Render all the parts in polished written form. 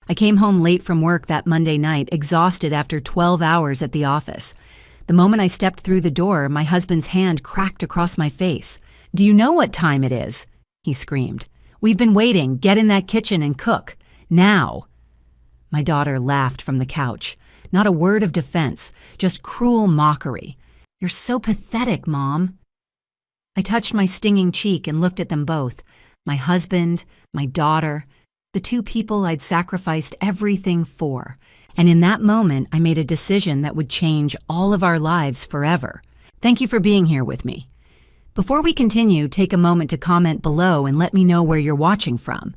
I came home late from work that Monday night, exhausted after 12 hours at the office. The moment I stepped through the door, my husband's hand cracked across my face. "Do you know what time it is?" he screamed. "We've been waiting. Get in that kitchen and cook. Now." My daughter laughed from the couch. Not a word of defense, just cruel mockery. "You're so pathetic, Mom." I touched my stinging cheek and looked at them both. My husband, my daughter, the two people I'd sacrificed everything for. And in that moment, I made a decision that would change all of our lives forever. Thank you for being here with me. Before we continue, take a moment to comment below and let me know where you're watching from.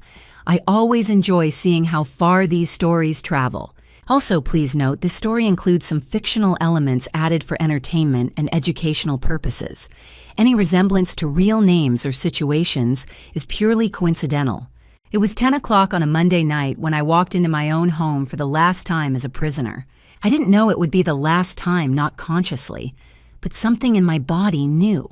I always enjoy seeing how far these stories travel. Also, please note, this story includes some fictional elements added for entertainment and educational purposes. Any resemblance to real names or situations is purely coincidental. It was 10 o'clock on a Monday night when I walked into my own home for the last time as a prisoner. I didn't know it would be the last time, not consciously, but something in my body knew.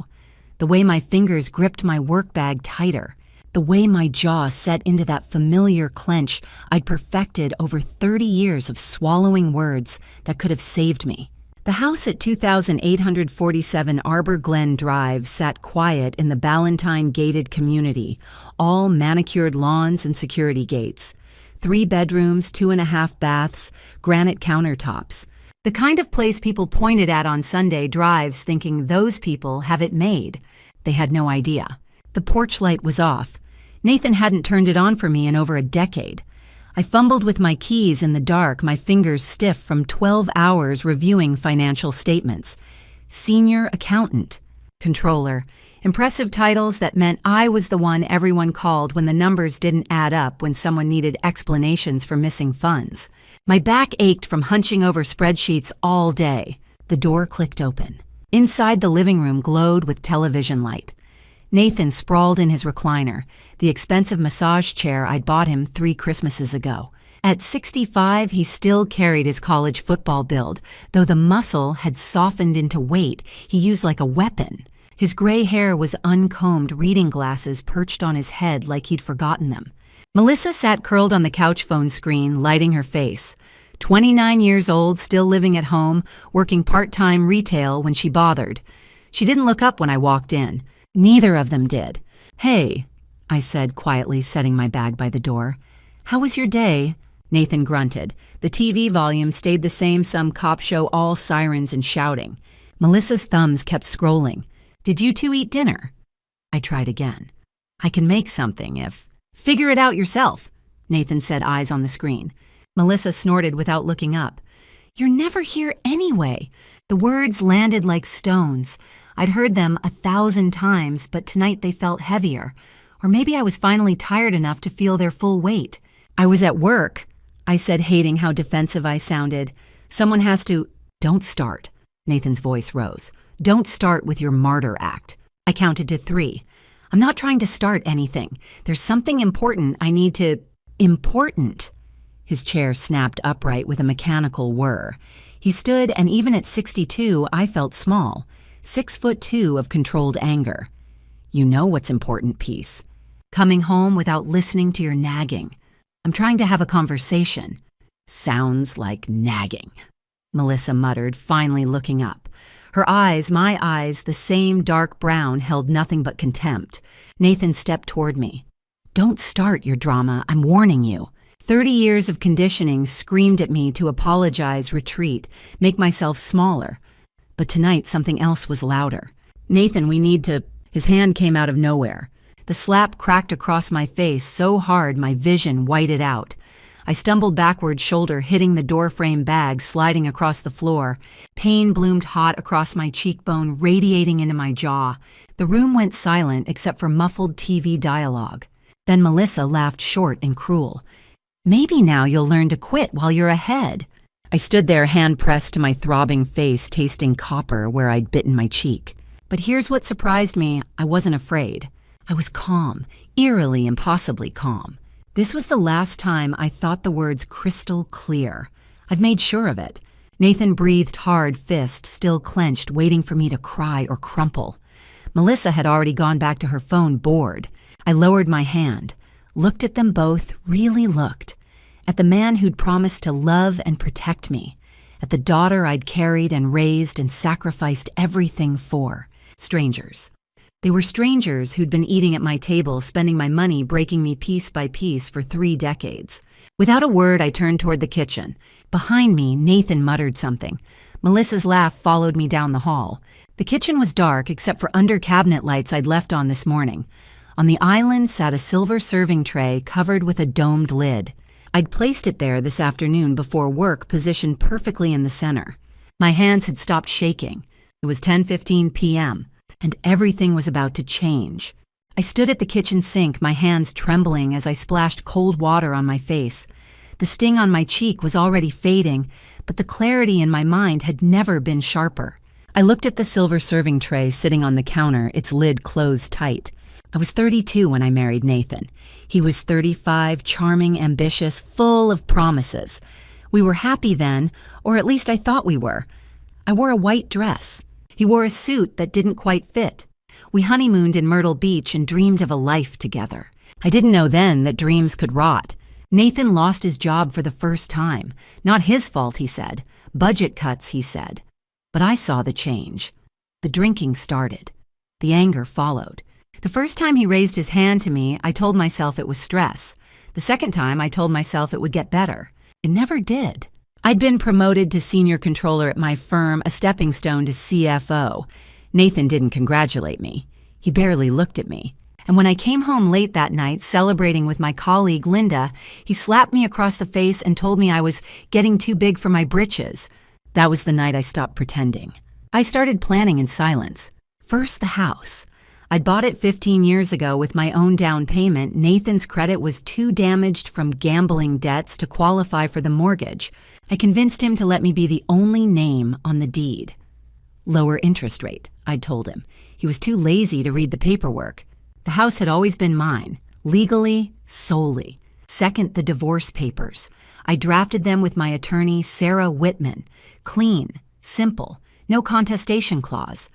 The way my fingers gripped my work bag tighter. The way my jaw set into that familiar clench I'd perfected over 30 years of swallowing words that could have saved me. The house at 2847 Arbor Glen Drive sat quiet in the Ballantine gated community, all manicured lawns and security gates. 3 bedrooms, 2.5 baths, granite countertops. The kind of place people pointed at on Sunday drives thinking those people have it made. They had no idea. The porch light was off. Nathan hadn't turned it on for me in over a decade. I fumbled with my keys in the dark, my fingers stiff from 12 hours reviewing financial statements. Senior accountant, controller, impressive titles that meant I was the one everyone called when the numbers didn't add up, when someone needed explanations for missing funds. My back ached from hunching over spreadsheets all day. The door clicked open. Inside, the living room glowed with television light. Nathan sprawled in his recliner, the expensive massage chair I'd bought him 3 Christmases ago. At 65, he still carried his college football build, though the muscle had softened into weight he used like a weapon. His gray hair was uncombed, reading glasses perched on his head like he'd forgotten them. Melissa sat curled on the couch phone screen, lighting her face. 29 years old, still living at home, working part-time retail when she bothered. She didn't look up when I walked in. Neither of them did. "Hey," I said quietly, setting my bag by the door. "How was your day?" Nathan grunted. The TV volume stayed the same, some cop show, all sirens and shouting. Melissa's thumbs kept scrolling. "Did you two eat dinner?" I tried again. "I can make something if—" "Figure it out yourself," Nathan said, eyes on the screen. Melissa snorted without looking up. "You're never here anyway." The words landed like stones. I'd heard them 1,000 times, but tonight they felt heavier. Or maybe I was finally tired enough to feel their full weight. "I was at work," I said, hating how defensive I sounded. "Someone has to—" "Don't start." Nathan's voice rose. "Don't start with your martyr act." I counted to 3. "I'm not trying to start anything. There's something important I need to—" "Important?" His chair snapped upright with a mechanical whir. He stood, and even at 62, I felt small. 6'2" of controlled anger. "You know what's important, Peace. Coming home without listening to your nagging. I'm trying to have a conversation." "Sounds like nagging," Melissa muttered, finally looking up. Her eyes, my eyes, the same dark brown, held nothing but contempt. Nathan stepped toward me. "Don't start your drama, I'm warning you." 30 years of conditioning screamed at me to apologize, retreat, make myself smaller. But tonight, something else was louder. "Nathan, we need to—" His hand came out of nowhere. The slap cracked across my face so hard my vision whited out. I stumbled backward, shoulder hitting the doorframe bag, sliding across the floor. Pain bloomed hot across my cheekbone, radiating into my jaw. The room went silent except for muffled TV dialogue. Then Melissa laughed short and cruel. "Maybe now you'll learn to quit while you're ahead." I stood there, hand pressed to my throbbing face, tasting copper where I'd bitten my cheek. But here's what surprised me. I wasn't afraid. I was calm, eerily, impossibly calm. This was the last time I thought the words crystal clear. I've made sure of it. Nathan breathed hard, fist still clenched, waiting for me to cry or crumple. Melissa had already gone back to her phone, bored. I lowered my hand, looked at them both, really looked. at the man who'd promised to love and protect me, at the daughter I'd carried and raised and sacrificed everything for. Strangers. They were strangers who'd been eating at my table, spending my money, breaking me piece by piece for 3 decades. Without a word, I turned toward the kitchen. Behind me, Nathan muttered something. Melissa's laugh followed me down the hall. The kitchen was dark except for under-cabinet lights I'd left on this morning. On the island sat a silver serving tray covered with a domed lid. I'd placed it there this afternoon before work, positioned perfectly in the center. My hands had stopped shaking. It was 10:15 p.m., and everything was about to change. I stood at the kitchen sink, my hands trembling as I splashed cold water on my face. The sting on my cheek was already fading, but the clarity in my mind had never been sharper. I looked at the silver serving tray sitting on the counter, its lid closed tight. I was 32 when I married Nathan. He was 35, charming, ambitious, full of promises. We were happy then, or at least I thought we were. I wore a white dress. He wore a suit that didn't quite fit. We honeymooned in Myrtle Beach and dreamed of a life together. I didn't know then that dreams could rot. Nathan lost his job for the first time. Not his fault, he said. Budget cuts, he said. But I saw the change. The drinking started. The anger followed. The first time he raised his hand to me, I told myself it was stress. The second time, I told myself it would get better. It never did. I'd been promoted to senior controller at my firm, a stepping stone to CFO. Nathan didn't congratulate me. He barely looked at me. And when I came home late that night, celebrating with my colleague Linda, he slapped me across the face and told me I was getting too big for my britches. That was the night I stopped pretending. I started planning in silence. First, the house. I'd bought it 15 years ago with my own down payment. Nathan's credit was too damaged from gambling debts to qualify for the mortgage. I convinced him to let me be the only name on the deed. Lower interest rate, I'd told him. He was too lazy to read the paperwork. The house had always been mine, legally, solely. Second, the divorce papers. I drafted them with my attorney, Sarah Whitman. Clean, simple, no contestation clause.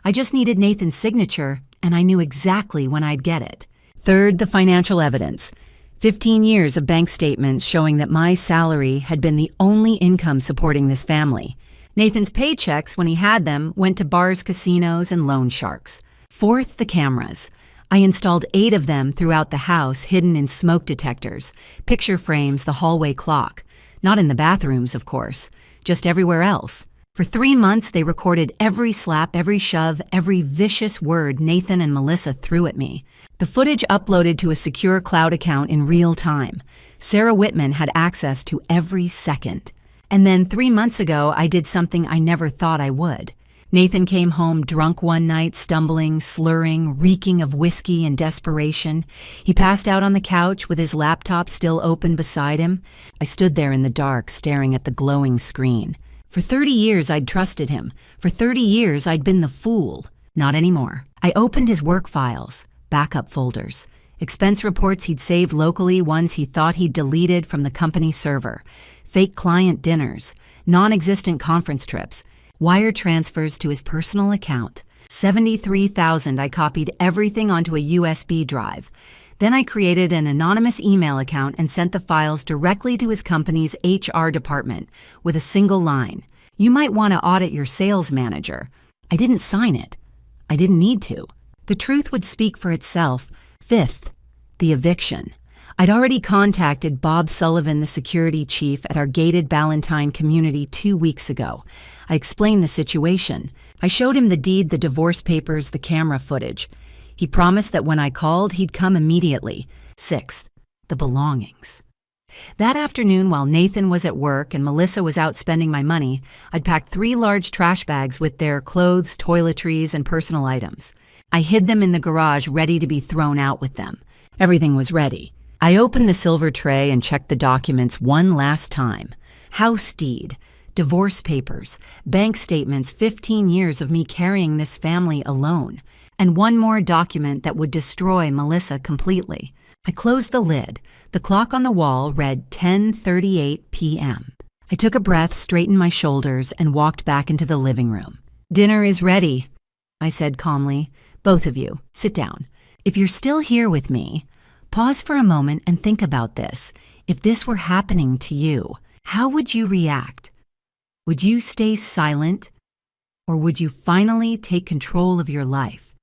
I just needed Nathan's signature, and I knew exactly when I'd get it. Third, the financial evidence. 15 years of bank statements showing that my salary had been the only income supporting this family. Nathan's paychecks, when he had them, went to bars, casinos, and loan sharks. Fourth, the cameras. I installed 8 of them throughout the house, hidden in smoke detectors, picture frames, the hallway clock. Not in the bathrooms, of course, just everywhere else. For 3 months, they recorded every slap, every shove, every vicious word Nathan and Melissa threw at me. The footage uploaded to a secure cloud account in real time. Sarah Whitman had access to every second. And then 3 months ago, I did something I never thought I would. Nathan came home drunk one night, stumbling, slurring, reeking of whiskey and desperation. He passed out on the couch with his laptop still open beside him. I stood there in the dark, staring at the glowing screen. For 30 years, I'd trusted him. For 30 years, I'd been the fool. Not anymore. I opened his work files, backup folders, expense reports he'd saved locally, ones he thought he'd deleted from the company server, fake client dinners, non-existent conference trips, wire transfers to his personal account. 73,000. I copied everything onto a USB drive. Then I created an anonymous email account and sent the files directly to his company's HR department with a single line. You might want to audit your sales manager. I didn't sign it. I didn't need to. The truth would speak for itself. Fifth, the eviction. I'd already contacted Bob Sullivan, the security chief at our gated Ballantine community 2 weeks ago. I explained the situation. I showed him the deed, the divorce papers, the camera footage. He promised that when I called, he'd come immediately. Sixth, the belongings. That afternoon, while Nathan was at work and Melissa was out spending my money, I'd packed 3 large trash bags with their clothes, toiletries, and personal items. I hid them in the garage, ready to be thrown out with them. Everything was ready. I opened the silver tray and checked the documents one last time. House deed, divorce papers, bank statements, 15 years of me carrying this family alone, and one more document that would destroy Melissa completely. I closed the lid. The clock on the wall read 10:38 p.m. I took a breath, straightened my shoulders, and walked back into the living room. Dinner is ready, I said calmly. Both of you, sit down. If you're still here with me, pause for a moment and think about this. If this were happening to you, how would you react? Would you stay silent, or would you finally take control of your life?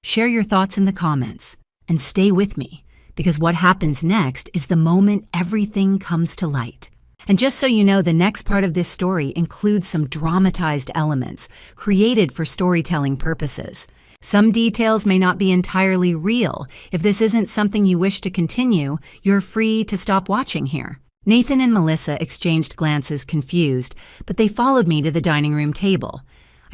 Share your thoughts in the comments, and stay with me, because what happens next is the moment everything comes to light. And just so you know, the next part of this story includes some dramatized elements created for storytelling purposes. Some details may not be entirely real. If this isn't something you wish to continue, you're free to stop watching here. Nathan and Melissa exchanged glances, confused, but they followed me to the dining room table.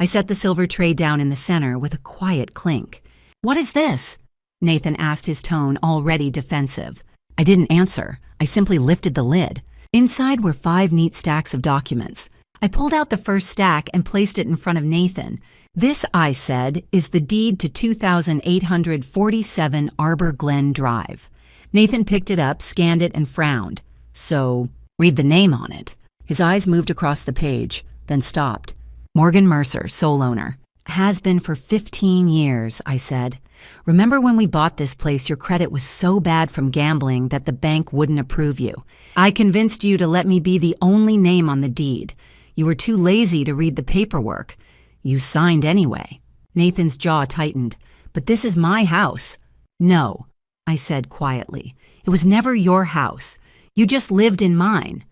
I set the silver tray down in the center with a quiet clink. "What is this?" Nathan asked, his tone already defensive. I didn't answer. I simply lifted the lid. Inside were 5 neat stacks of documents. I pulled out the first stack and placed it in front of Nathan. "This," I said, "is the deed to 2847 Arbor Glen Drive." Nathan picked it up, scanned it, and frowned. "So, read the name on it." His eyes moved across the page, then stopped. "Morgan Mercer, sole owner. Has been for 15 years, I said. "Remember when we bought this place, your credit was so bad from gambling that the bank wouldn't approve you. I convinced you to let me be the only name on the deed. You were too lazy to read the paperwork. You signed anyway." Nathan's jaw tightened. "But this is my house." "No," I said quietly. "It was never your house. You just lived in mine."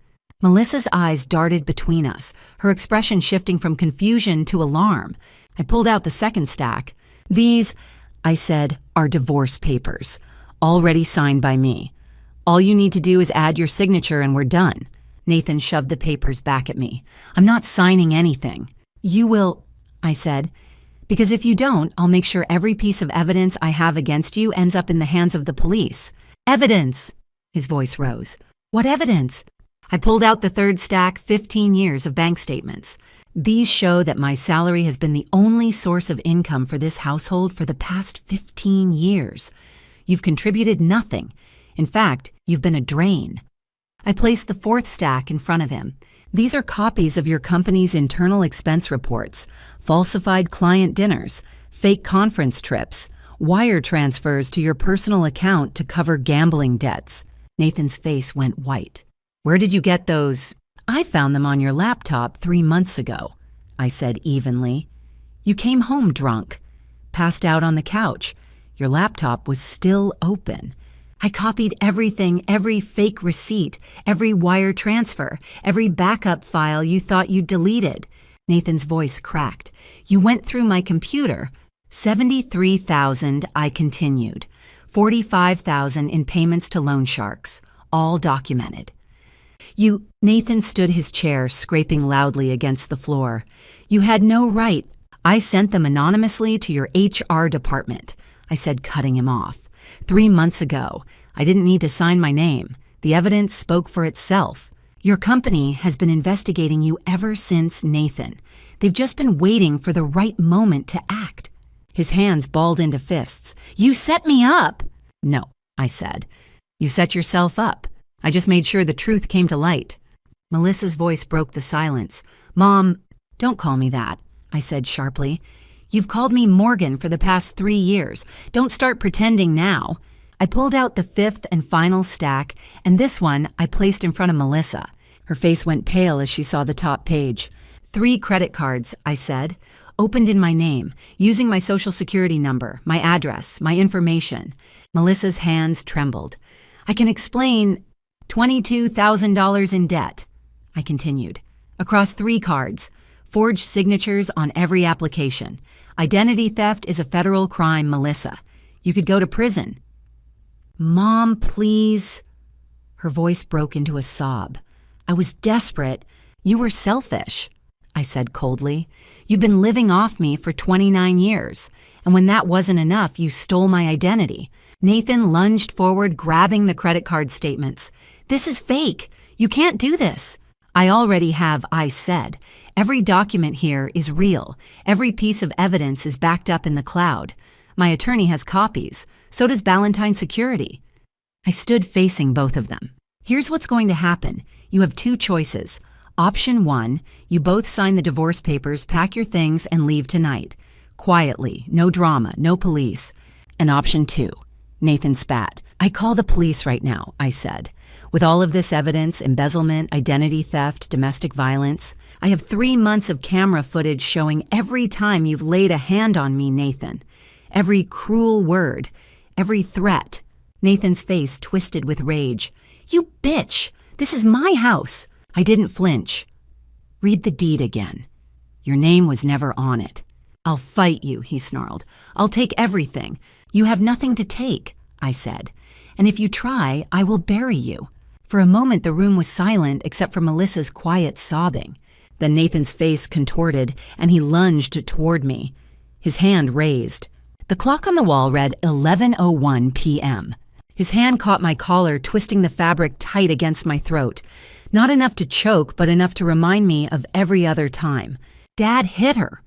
Melissa's eyes darted between us, her expression shifting from confusion to alarm. I pulled out the second stack. "These," I said, "are divorce papers, already signed by me. All you need to do is add your signature and we're done." Nathan shoved the papers back at me. "I'm not signing anything." "You will," I said, "because if you don't, I'll make sure every piece of evidence I have against you ends up in the hands of the police." "Evidence!" His voice rose. "What evidence?" I pulled out the third stack, 15 years of bank statements. "These show that my salary has been the only source of income for this household for the past 15 years. You've contributed nothing. In fact, you've been a drain." I placed the fourth stack in front of him. "These are copies of your company's internal expense reports, falsified client dinners, fake conference trips, wire transfers to your personal account to cover gambling debts." Nathan's face went white. "Where did you get those?" "I found them on your laptop 3 months ago," I said evenly. "You came home drunk, passed out on the couch. Your laptop was still open. I copied everything, every fake receipt, every wire transfer, every backup file you thought you'd deleted." Nathan's voice cracked. "You went through my computer. 73,000, I continued. 45,000 in payments to loan sharks, all documented. Nathan stood his chair, scraping loudly against the floor. "You had no right. I sent them anonymously to your HR department," I said, cutting him off. 3 months ago. I didn't need to sign my name. The evidence spoke for itself. Your company has been investigating you ever since, Nathan. They've just been waiting for the right moment to act." His hands balled into fists. "You set me up!" "No," I said. "You set yourself up. I just made sure the truth came to light." Melissa's voice broke the silence. "Mom, don't call me that," I said sharply. "You've called me Morgan for the past 3 years. Don't start pretending now." I pulled out the 5th and final stack, and this one I placed in front of Melissa. Her face went pale as she saw the top page. 3 credit cards, I said, opened in my name, using my social security number, my address, my information. Melissa's hands trembled. "I can explain. $22,000 in debt," I continued. "Across 3 cards. Forged signatures on every application. Identity theft is a federal crime, Melissa. You could go to prison." "Mom, please." Her voice broke into a sob. "I was desperate. You were selfish," I said coldly. "You've been living off me for 29 years, and when that wasn't enough, you stole my identity." Nathan lunged forward, grabbing the credit card statements. "This is fake. You can't do this." "I already have," I said. "Every document here is real. Every piece of evidence is backed up in the cloud. My attorney has copies. So does Ballantine Security." I stood facing both of them. "Here's what's going to happen. You have 2 choices. Option 1, you both sign the divorce papers, pack your things, and leave tonight. Quietly, no drama, no police. And option 2, Nathan spat. "I call the police right now," I said. With all of this evidence, embezzlement, identity theft, domestic violence, I have 3 months of camera footage showing every time you've laid a hand on me, Nathan. Every cruel word, every threat. Nathan's face twisted with rage. You bitch! This is my house! I didn't flinch. Read the deed again. Your name was never on it. I'll fight you, he snarled. I'll take everything. You have nothing to take, I said. And if you try, I will bury you. For a moment, the room was silent except for Melissa's quiet sobbing. Then Nathan's face contorted, and he lunged toward me. His hand raised. The clock on the wall read 11:01 p.m. His hand caught my collar, twisting the fabric tight against my throat. Not enough to choke, but enough to remind me of every other time. Dad hit her,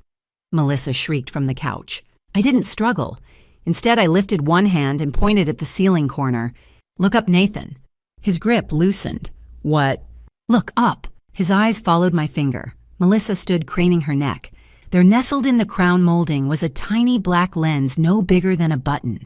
Melissa shrieked from the couch. I didn't struggle. Instead, I lifted one hand and pointed at the ceiling corner. Look up, Nathan. His grip loosened. What? Look up. His eyes followed my finger. Melissa stood craning her neck. There nestled in the crown molding was a tiny black lens no bigger than a button.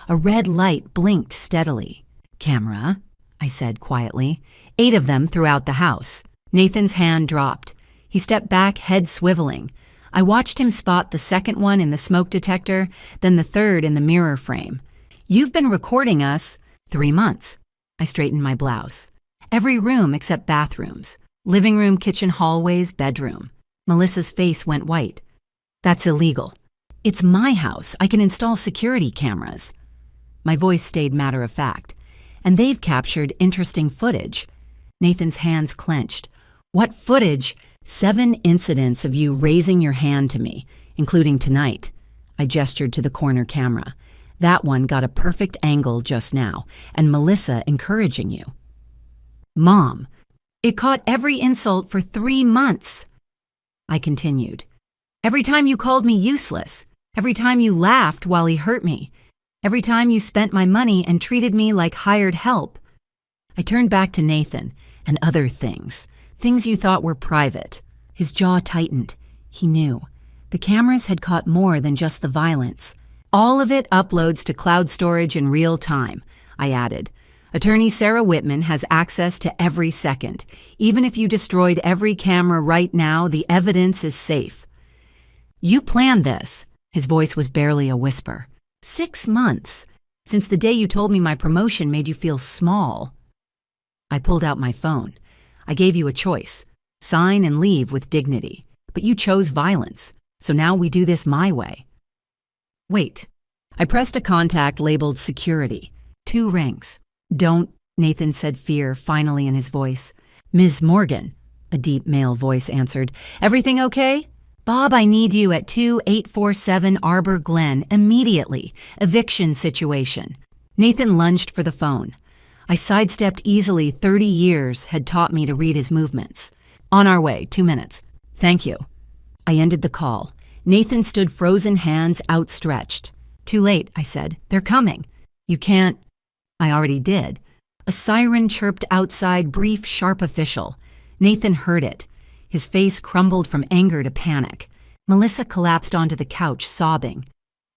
A red light blinked steadily. Camera, I said quietly. 8 of them throughout the house. Nathan's hand dropped. He stepped back, head swiveling. I watched him spot the second one in the smoke detector, then the third in the mirror frame. You've been recording us 3 months. I straightened my blouse. Every room except bathrooms. Living room, kitchen, hallways, bedroom. Melissa's face went white. That's illegal. It's my house. I can install security cameras. My voice stayed matter of fact. And they've captured interesting footage. Nathan's hands clenched. What footage? 7 incidents of you raising your hand to me, including tonight. I gestured to the corner camera. That one got a perfect angle just now, and Melissa encouraging you. Mom, it caught every insult for 3 months. I continued. Every time you called me useless, every time you laughed while he hurt me, every time you spent my money and treated me like hired help. I turned back to Nathan and other things. Things you thought were private. His jaw tightened. He knew. The cameras had caught more than just the violence. All of it uploads to cloud storage in real time, I added. Attorney Sarah Whitman has access to every second. Even if you destroyed every camera right now, the evidence is safe. You planned this. His voice was barely a whisper. 6 months. Since the day you told me my promotion made you feel small. I pulled out my phone. I gave you a choice. Sign and leave with dignity. But you chose violence. So now we do this my way. Wait. I pressed a contact labeled security. 2 rings. Don't, Nathan said, fear finally in his voice. Ms. Morgan, a deep male voice answered. Everything okay? Bob, I need you at 2847 Arbor Glen immediately. Eviction situation. Nathan lunged for the phone. I sidestepped easily. 30 years had taught me to read his movements. On our way, 2 minutes. Thank you. I ended the call. Nathan stood frozen, hands outstretched. Too late, I said. They're coming. You can't. I already did. A siren chirped outside, brief, sharp official. Nathan heard it. His face crumbled from anger to panic. Melissa collapsed onto the couch, sobbing.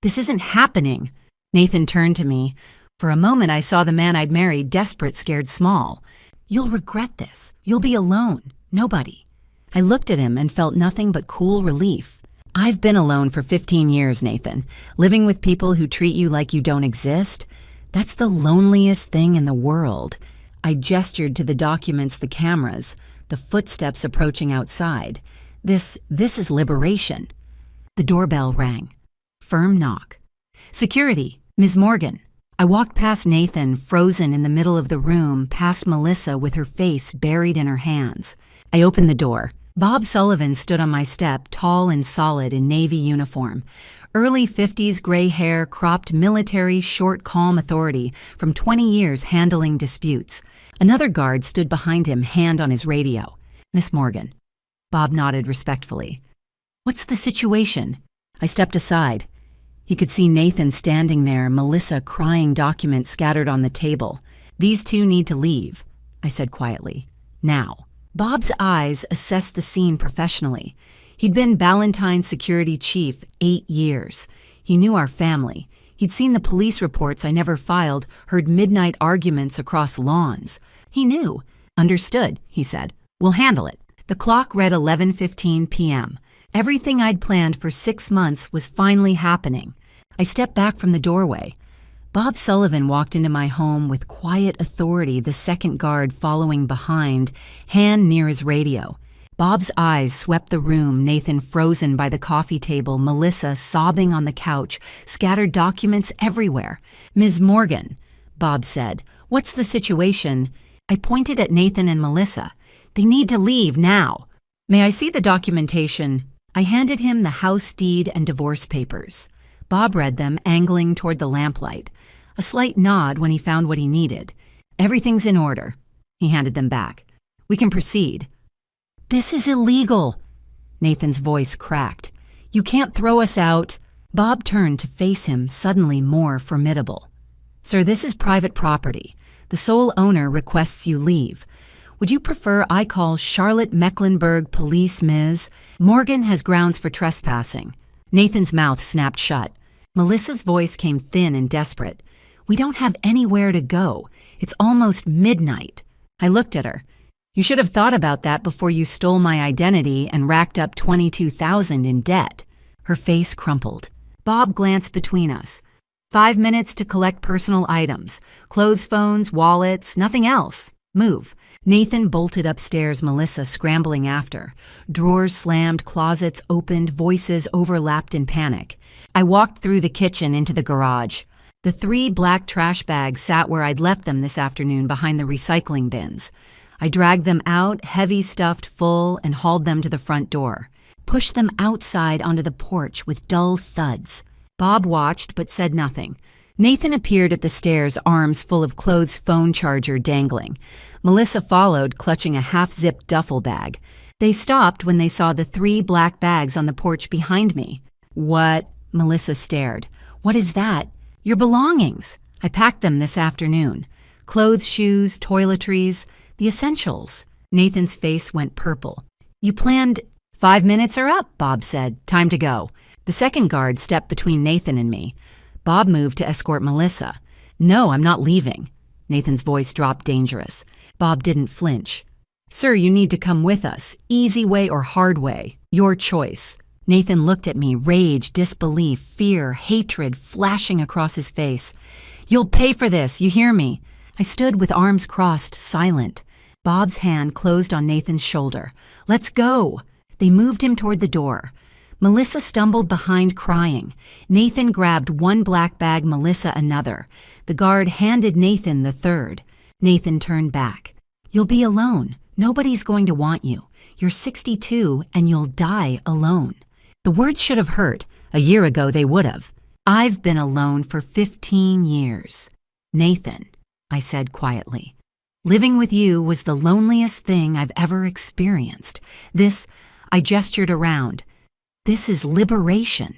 This isn't happening. Nathan turned to me. For a moment, I saw the man I'd married, desperate, scared, small. You'll regret this. You'll be alone. Nobody. I looked at him and felt nothing but cool relief. I've been alone for 15 years, Nathan. Living with people who treat you like you don't exist. That's the loneliest thing in the world. I gestured to the documents, the cameras, the footsteps approaching outside. This is liberation. The doorbell rang. Firm knock. Security, Ms. Morgan. I walked past Nathan, frozen in the middle of the room, past Melissa with her face buried in her hands. I opened the door. Bob Sullivan stood on my step, tall and solid in Navy uniform. Early 50s gray hair, cropped military, short, calm authority from 20 years handling disputes. Another guard stood behind him, hand on his radio. Miss Morgan. Bob nodded respectfully. What's the situation? I stepped aside. He could see Nathan standing there, Melissa crying, documents scattered on the table. These 2 need to leave, I said quietly. Now. Bob's eyes assessed the scene professionally. He'd been Ballantyne's security chief 8 years. He knew our family. He'd seen the police reports I never filed, heard midnight arguments across lawns. He knew. Understood, he said. We'll handle it. The clock read 11:15 p.m. Everything I'd planned for 6 months was finally happening. I stepped back from the doorway. Bob Sullivan walked into my home with quiet authority, the second guard following behind, hand near his radio. Bob's eyes swept the room, Nathan frozen by the coffee table, Melissa sobbing on the couch, scattered documents everywhere. "Ms. Morgan," Bob said, "what's the situation?" I pointed at Nathan and Melissa. "They need to leave now." "May I see the documentation?" I handed him the house deed and divorce papers. Bob read them, angling toward the lamplight. A slight nod when he found what he needed. "Everything's in order." He handed them back. "We can proceed." "This is illegal." Nathan's voice cracked. "You can't throw us out." Bob turned to face him, suddenly more formidable. "Sir, this is private property. The sole owner requests you leave. Would you prefer I call Charlotte Mecklenburg Police, Ms. Morgan has grounds for trespassing." Nathan's mouth snapped shut. Melissa's voice came thin and desperate. "We don't have anywhere to go. It's almost midnight." I looked at her. "You should have thought about that before you stole my identity and racked up $22,000 in debt." Her face crumpled. Bob glanced between us. 5 minutes to collect personal items. Clothes, phones, wallets, nothing else. Move. Nathan bolted upstairs, Melissa scrambling after. Drawers slammed, closets opened, voices overlapped in panic. I walked through the kitchen into the garage. The 3 black trash bags sat where I'd left them this afternoon behind the recycling bins. I dragged them out, heavy, stuffed, full, and hauled them to the front door. Pushed them outside onto the porch with dull thuds. Bob watched but said nothing. Nathan appeared at the stairs, arms full of clothes, phone charger dangling. Melissa followed, clutching a half-zipped duffel bag. They stopped when they saw the 3 black bags on the porch behind me. "What?" Melissa stared. "What is that?" "Your belongings. I packed them this afternoon. Clothes, shoes, toiletries, the essentials." Nathan's face went purple. "You planned—" "5 minutes are up," Bob said. "Time to go." The second guard stepped between Nathan and me. Bob moved to escort Melissa. "No, I'm not leaving." Nathan's voice dropped dangerous. Bob didn't flinch. "Sir, you need to come with us. Easy way or hard way. Your choice." Nathan looked at me, rage, disbelief, fear, hatred flashing across his face. "You'll pay for this, you hear me?" I stood with arms crossed, silent. Bob's hand closed on Nathan's shoulder. "Let's go." They moved him toward the door. Melissa stumbled behind, crying. Nathan grabbed one black bag, Melissa another. The guard handed Nathan the third. Nathan turned back. "You'll be alone. Nobody's going to want you. You're 62 and you'll die alone." The words should have hurt. A year ago they would have. "I've been alone for 15 years. Nathan," I said quietly, "living with you was the loneliest thing I've ever experienced. This," I gestured around, "this is liberation."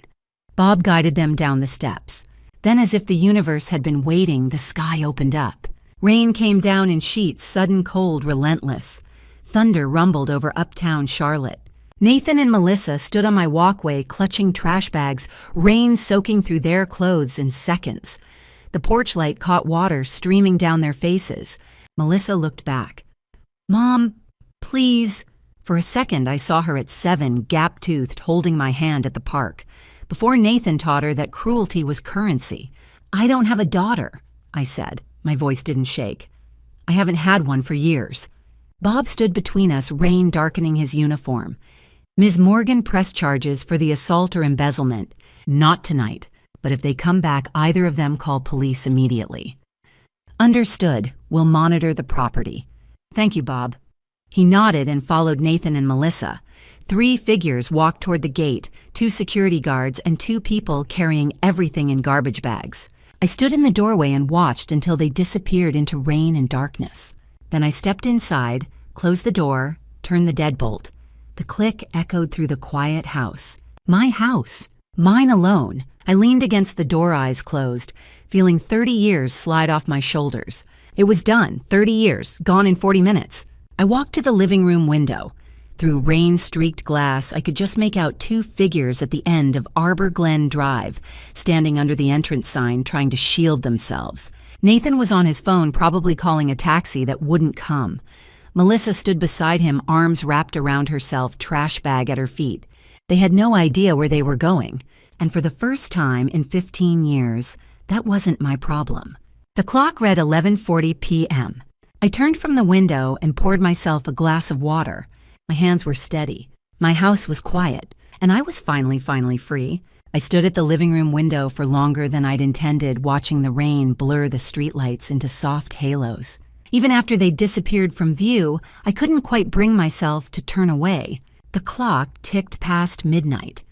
Bob guided them down the steps. Then, as if the universe had been waiting, the sky opened up. Rain came down in sheets, sudden cold, relentless. Thunder rumbled over uptown Charlotte. Nathan and Melissa stood on my walkway, clutching trash bags, rain soaking through their clothes in seconds. The porch light caught water streaming down their faces. Melissa looked back. "Mom, please." For a second, I saw her at 7, gap-toothed, holding my hand at the park. Before Nathan taught her that cruelty was currency. "I don't have a daughter," I said. My voice didn't shake. "I haven't had one for years." Bob stood between us, rain darkening his uniform. "Ms. Morgan pressed charges for the assault or embezzlement. Not tonight, but if they come back, either of them call police immediately." "Understood. We'll monitor the property." "Thank you, Bob." He nodded and followed Nathan and Melissa. 3 figures walked toward the gate, 2 security guards and 2 people carrying everything in garbage bags. I stood in the doorway and watched until they disappeared into rain and darkness. Then I stepped inside, closed the door, turned the deadbolt. The click echoed through the quiet house. My house. Mine alone. I leaned against the door, eyes closed, feeling 30 years slide off my shoulders. It was done. 30 years. Gone in 40 minutes. I walked to the living room window. Through rain-streaked glass, I could just make out 2 figures at the end of Arbor Glen Drive, standing under the entrance sign trying to shield themselves. Nathan was on his phone, probably calling a taxi that wouldn't come. Melissa stood beside him, arms wrapped around herself, trash bag at her feet. They had no idea where they were going, and for the first time in 15 years, that wasn't my problem. The clock read 11:40 p.m. I turned from the window and poured myself a glass of water. My hands were steady. My house was quiet, and I was finally free. I stood at the living room window for longer than I'd intended, watching the rain blur the streetlights into soft halos. Even after they disappeared from view, I couldn't quite bring myself to turn away. The clock ticked past midnight.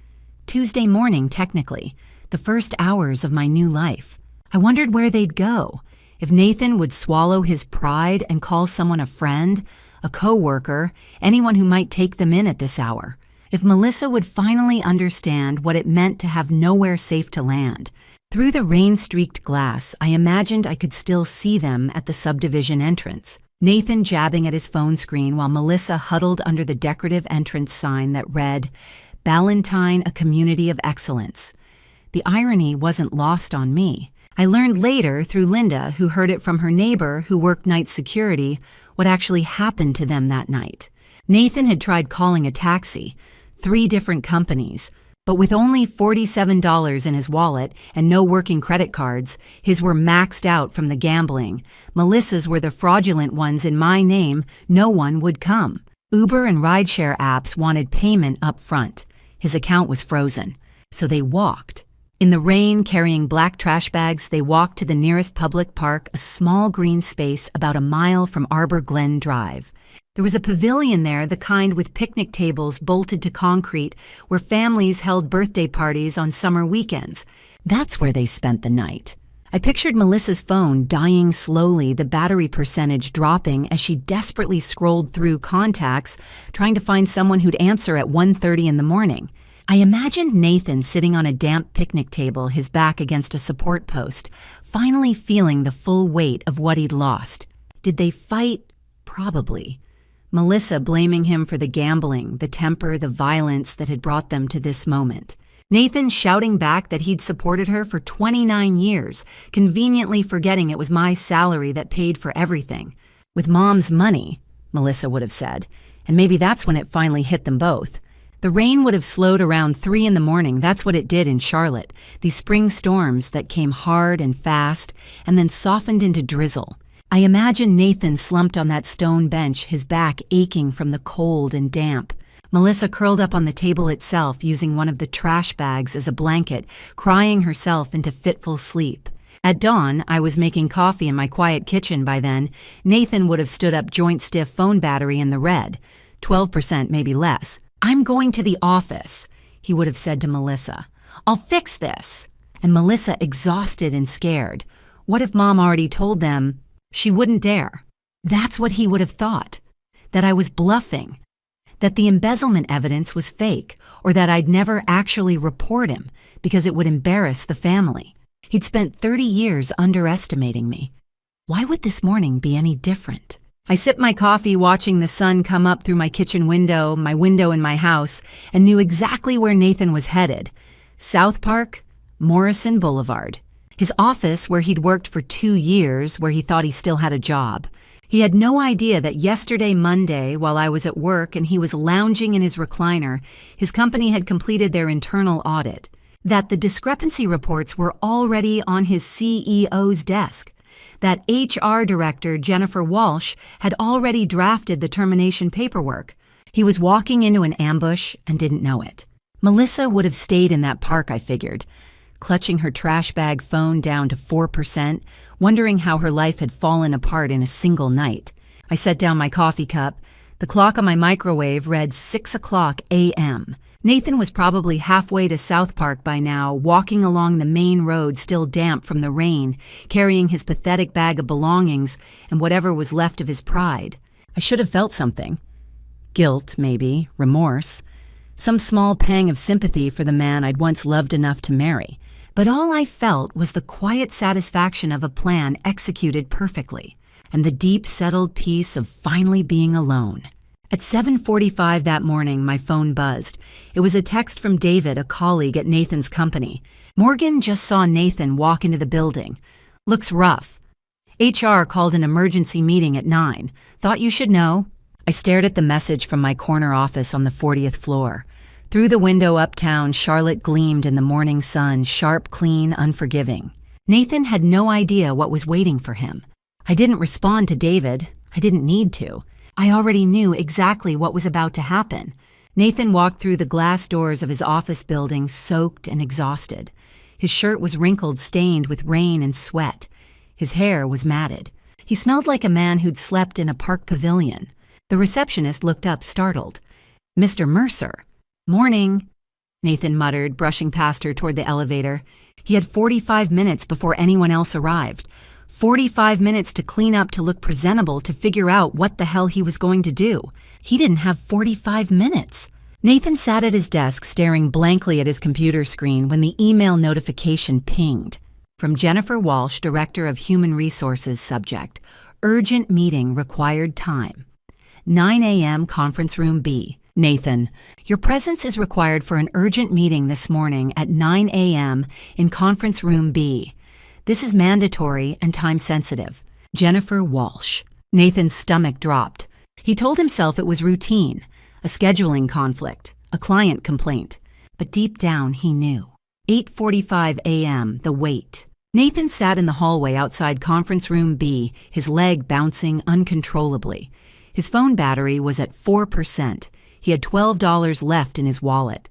Tuesday morning, technically, the first hours of my new life. I wondered where they'd go. If Nathan would swallow his pride and call someone a friend, a co-worker, anyone who might take them in at this hour. If Melissa would finally understand what it meant to have nowhere safe to land. Through the rain-streaked glass, I imagined I could still see them at the subdivision entrance. Nathan jabbing at his phone screen while Melissa huddled under the decorative entrance sign that read, "Ballantine, a community of excellence." The irony wasn't lost on me. I learned later through Linda, who heard it from her neighbor who worked night security, what actually happened to them that night. Nathan had tried calling a taxi, 3 different companies, but with only $47 in his wallet and no working credit cards, his were maxed out from the gambling. Melissa's were the fraudulent ones in my name. No one would come. Uber and rideshare apps wanted payment up front. His account was frozen. So they walked. In the rain, carrying black trash bags, they walked to the nearest public park, a small green space about a mile from Arbor Glen Drive. There was a pavilion there, the kind with picnic tables bolted to concrete, where families held birthday parties on summer weekends. That's where they spent the night. I pictured Melissa's phone dying slowly, the battery percentage dropping as she desperately scrolled through contacts, trying to find someone who'd answer at 1:30 in the morning. I imagined Nathan sitting on a damp picnic table, his back against a support post, finally feeling the full weight of what he'd lost. Did they fight? Probably. Melissa blaming him for the gambling, the temper, the violence that had brought them to this moment. Nathan shouting back that he'd supported her for 29 years, conveniently forgetting it was my salary that paid for everything. With Mom's money, Melissa would have said, and maybe that's when it finally hit them both. The rain would have slowed around 3 in the morning. That's what it did in Charlotte. These spring storms that came hard and fast and then softened into drizzle. I imagine Nathan slumped on that stone bench, his back aching from the cold and damp. Melissa curled up on the table itself, using one of the trash bags as a blanket, crying herself into fitful sleep. At dawn, I was making coffee in my quiet kitchen by then. Nathan would have stood up, joint-stiff phone battery in the red. 12%, maybe less. "I'm going to the office," he would have said to Melissa. "I'll fix this." And Melissa exhausted and scared. What if Mom already told them? She wouldn't dare. That's what he would have thought. That I was bluffing. That the embezzlement evidence was fake, or that I'd never actually report him because it would embarrass the family. He'd spent 30 years underestimating me. Why would this morning be any different? I sipped my coffee, watching the sun come up through my kitchen window, my window in my house, and knew exactly where Nathan was headed. South Park, Morrison Boulevard. His office, where he'd worked for 2 years, where he thought he still had a job. He had no idea that yesterday, Monday, while I was at work and he was lounging in his recliner, his company had completed their internal audit. That the discrepancy reports were already on his CEO's desk. That HR director, Jennifer Walsh, had already drafted the termination paperwork. He was walking into an ambush and didn't know it. Melissa would have stayed in that park, I figured, clutching her trash bag phone down to 4%, wondering how her life had fallen apart in a single night. I set down my coffee cup. The clock on my microwave read 6:00 a.m. Nathan was probably halfway to South Park by now, walking along the main road still damp from the rain, carrying his pathetic bag of belongings and whatever was left of his pride. I should have felt something. Guilt, maybe, remorse. Some small pang of sympathy for the man I'd once loved enough to marry. But all I felt was the quiet satisfaction of a plan executed perfectly, and the deep, settled peace of finally being alone. At 7:45 that morning, my phone buzzed. It was a text from David, a colleague at Nathan's company. "Morgan just saw Nathan walk into the building. Looks rough. HR called an emergency meeting at 9. Thought you should know. I stared at the message from my corner office on the 40th floor. Through the window uptown, Charlotte gleamed in the morning sun, sharp, clean, unforgiving. Nathan had no idea what was waiting for him. I didn't respond to David. I didn't need to. I already knew exactly what was about to happen. Nathan walked through the glass doors of his office building, soaked and exhausted. His shirt was wrinkled, stained with rain and sweat. His hair was matted. He smelled like a man who'd slept in a park pavilion. The receptionist looked up, startled. "Mr. Mercer." "Morning," Nathan muttered, brushing past her toward the elevator. He had 45 minutes before anyone else arrived. 45 minutes to clean up, to look presentable, to figure out what the hell he was going to do. He didn't have 45 minutes. Nathan sat at his desk, staring blankly at his computer screen when the email notification pinged. From Jennifer Walsh, Director of Human Resources, subject, "Urgent meeting, required time. 9 a.m. Conference Room B. Nathan, your presence is required for an urgent meeting this morning at 9 a.m. in Conference Room B. This is mandatory and time-sensitive. Jennifer Walsh." Nathan's stomach dropped. He told himself it was routine, a scheduling conflict, a client complaint. But deep down, he knew. 8:45 a.m., the wait. Nathan sat in the hallway outside Conference Room B, his leg bouncing uncontrollably. His phone battery was at 4%. He had $12 left in his wallet.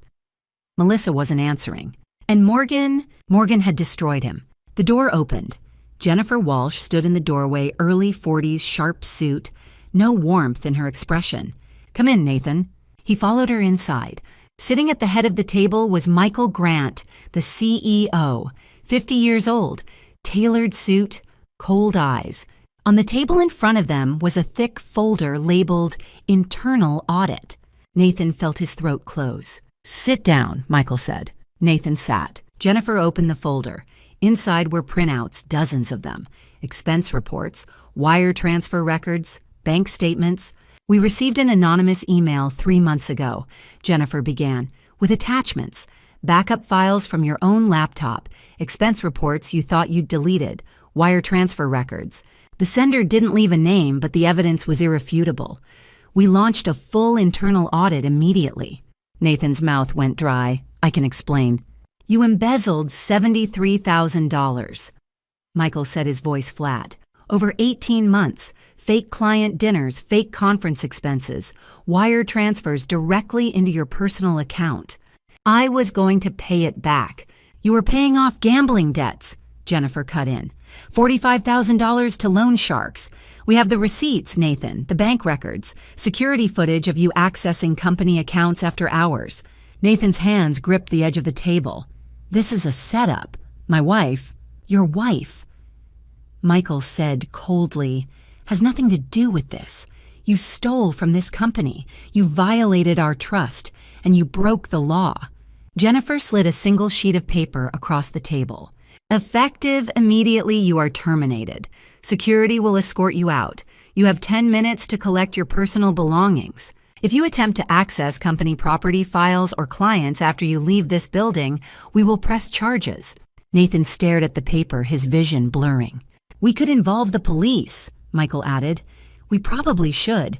Melissa wasn't answering. And Morgan had destroyed him. The door opened. Jennifer Walsh stood in the doorway, early 40s, sharp suit, no warmth in her expression. "Come in, Nathan." He followed her inside. Sitting at the head of the table was Michael Grant, the CEO, 50 years old, tailored suit, cold eyes. On the table in front of them was a thick folder labeled Internal Audit. Nathan felt his throat close. "Sit down," Michael said. Nathan sat. Jennifer opened the folder. Inside were printouts, dozens of them, expense reports, wire transfer records, bank statements. "We received an anonymous email 3 months ago," Jennifer began, "with attachments, backup files from your own laptop, expense reports you thought you'd deleted, wire transfer records. The sender didn't leave a name, but the evidence was irrefutable. We launched a full internal audit immediately." Nathan's mouth went dry. "I can explain. You embezzled $73,000. Michael said, his voice flat. "Over 18 months, fake client dinners, fake conference expenses, wire transfers directly into your personal account. I was going to pay it back. You were paying off gambling debts," Jennifer cut in. "$45,000 to loan sharks. We have the receipts, Nathan, the bank records, security footage of you accessing company accounts after hours." Nathan's hands gripped the edge of the table. "This is a setup. My wife, your wife," Michael said coldly, "has nothing to do with this. You stole from this company. You violated our trust, and you broke the law." Jennifer slid a single sheet of paper across the table. "Effective immediately, you are terminated. Security will escort you out. You have 10 minutes to collect your personal belongings. If you attempt to access company property, files, or clients after you leave this building, we will press charges." Nathan stared at the paper, his vision blurring. "We could involve the police," Michael added. "We probably should.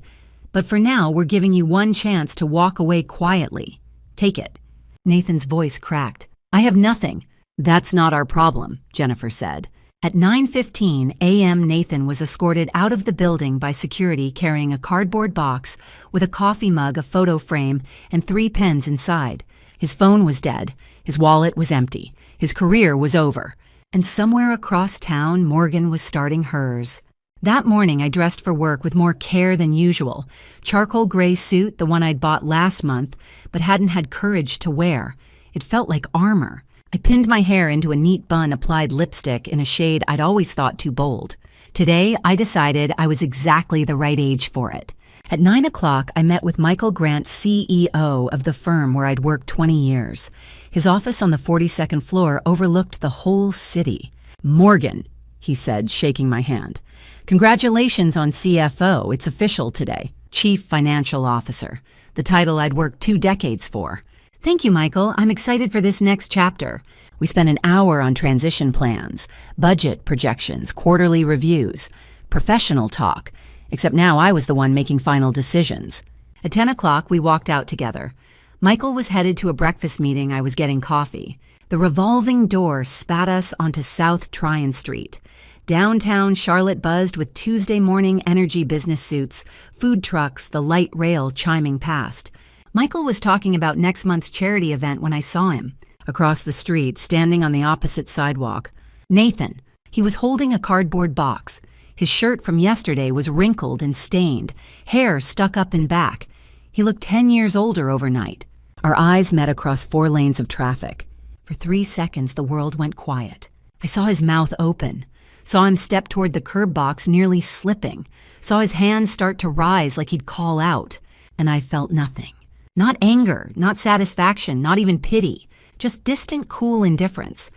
But for now, we're giving you one chance to walk away quietly. Take it." Nathan's voice cracked. "I have nothing." "That's not our problem," Jennifer said. At 9:15 a.m., Nathan was escorted out of the building by security carrying a cardboard box with a coffee mug, a photo frame, and 3 pens inside. His phone was dead. His wallet was empty. His career was over. And somewhere across town, Morgan was starting hers. That morning, I dressed for work with more care than usual. Charcoal gray suit, the one I'd bought last month, but hadn't had courage to wear. It felt like armor. I pinned my hair into a neat bun, applied lipstick in a shade I'd always thought too bold. Today, I decided I was exactly the right age for it. At 9 o'clock, I met with Michael Grant, CEO of the firm where I'd worked 20 years. His office on the 42nd floor overlooked the whole city. "Morgan," he said, shaking my hand. "Congratulations on CFO. It's official today. Chief Financial Officer, the title I'd worked 2 decades for. Thank you, Michael. I'm excited for this next chapter. We spent an hour on transition plans, budget projections, quarterly reviews, professional talk, except now I was the one making final decisions. At 10 o'clock, we walked out together. Michael was headed to a breakfast meeting. I was getting coffee. The revolving door spat us onto South Tryon Street. Downtown Charlotte buzzed with Tuesday morning energy business suits, food trucks, the light rail chiming past. Michael was talking about next month's charity event when I saw him. Across the street, standing on the opposite sidewalk. Nathan. He was holding a cardboard box. His shirt from yesterday was wrinkled and stained, hair stuck up and back. He looked 10 years older overnight. Our eyes met across 4 lanes of traffic. For 3 seconds, the world went quiet. I saw his mouth open. Saw him step toward the curb box, nearly slipping. Saw his hands start to rise like he'd call out. And I felt nothing. Not anger, not satisfaction, not even pity. Just distant, cool indifference.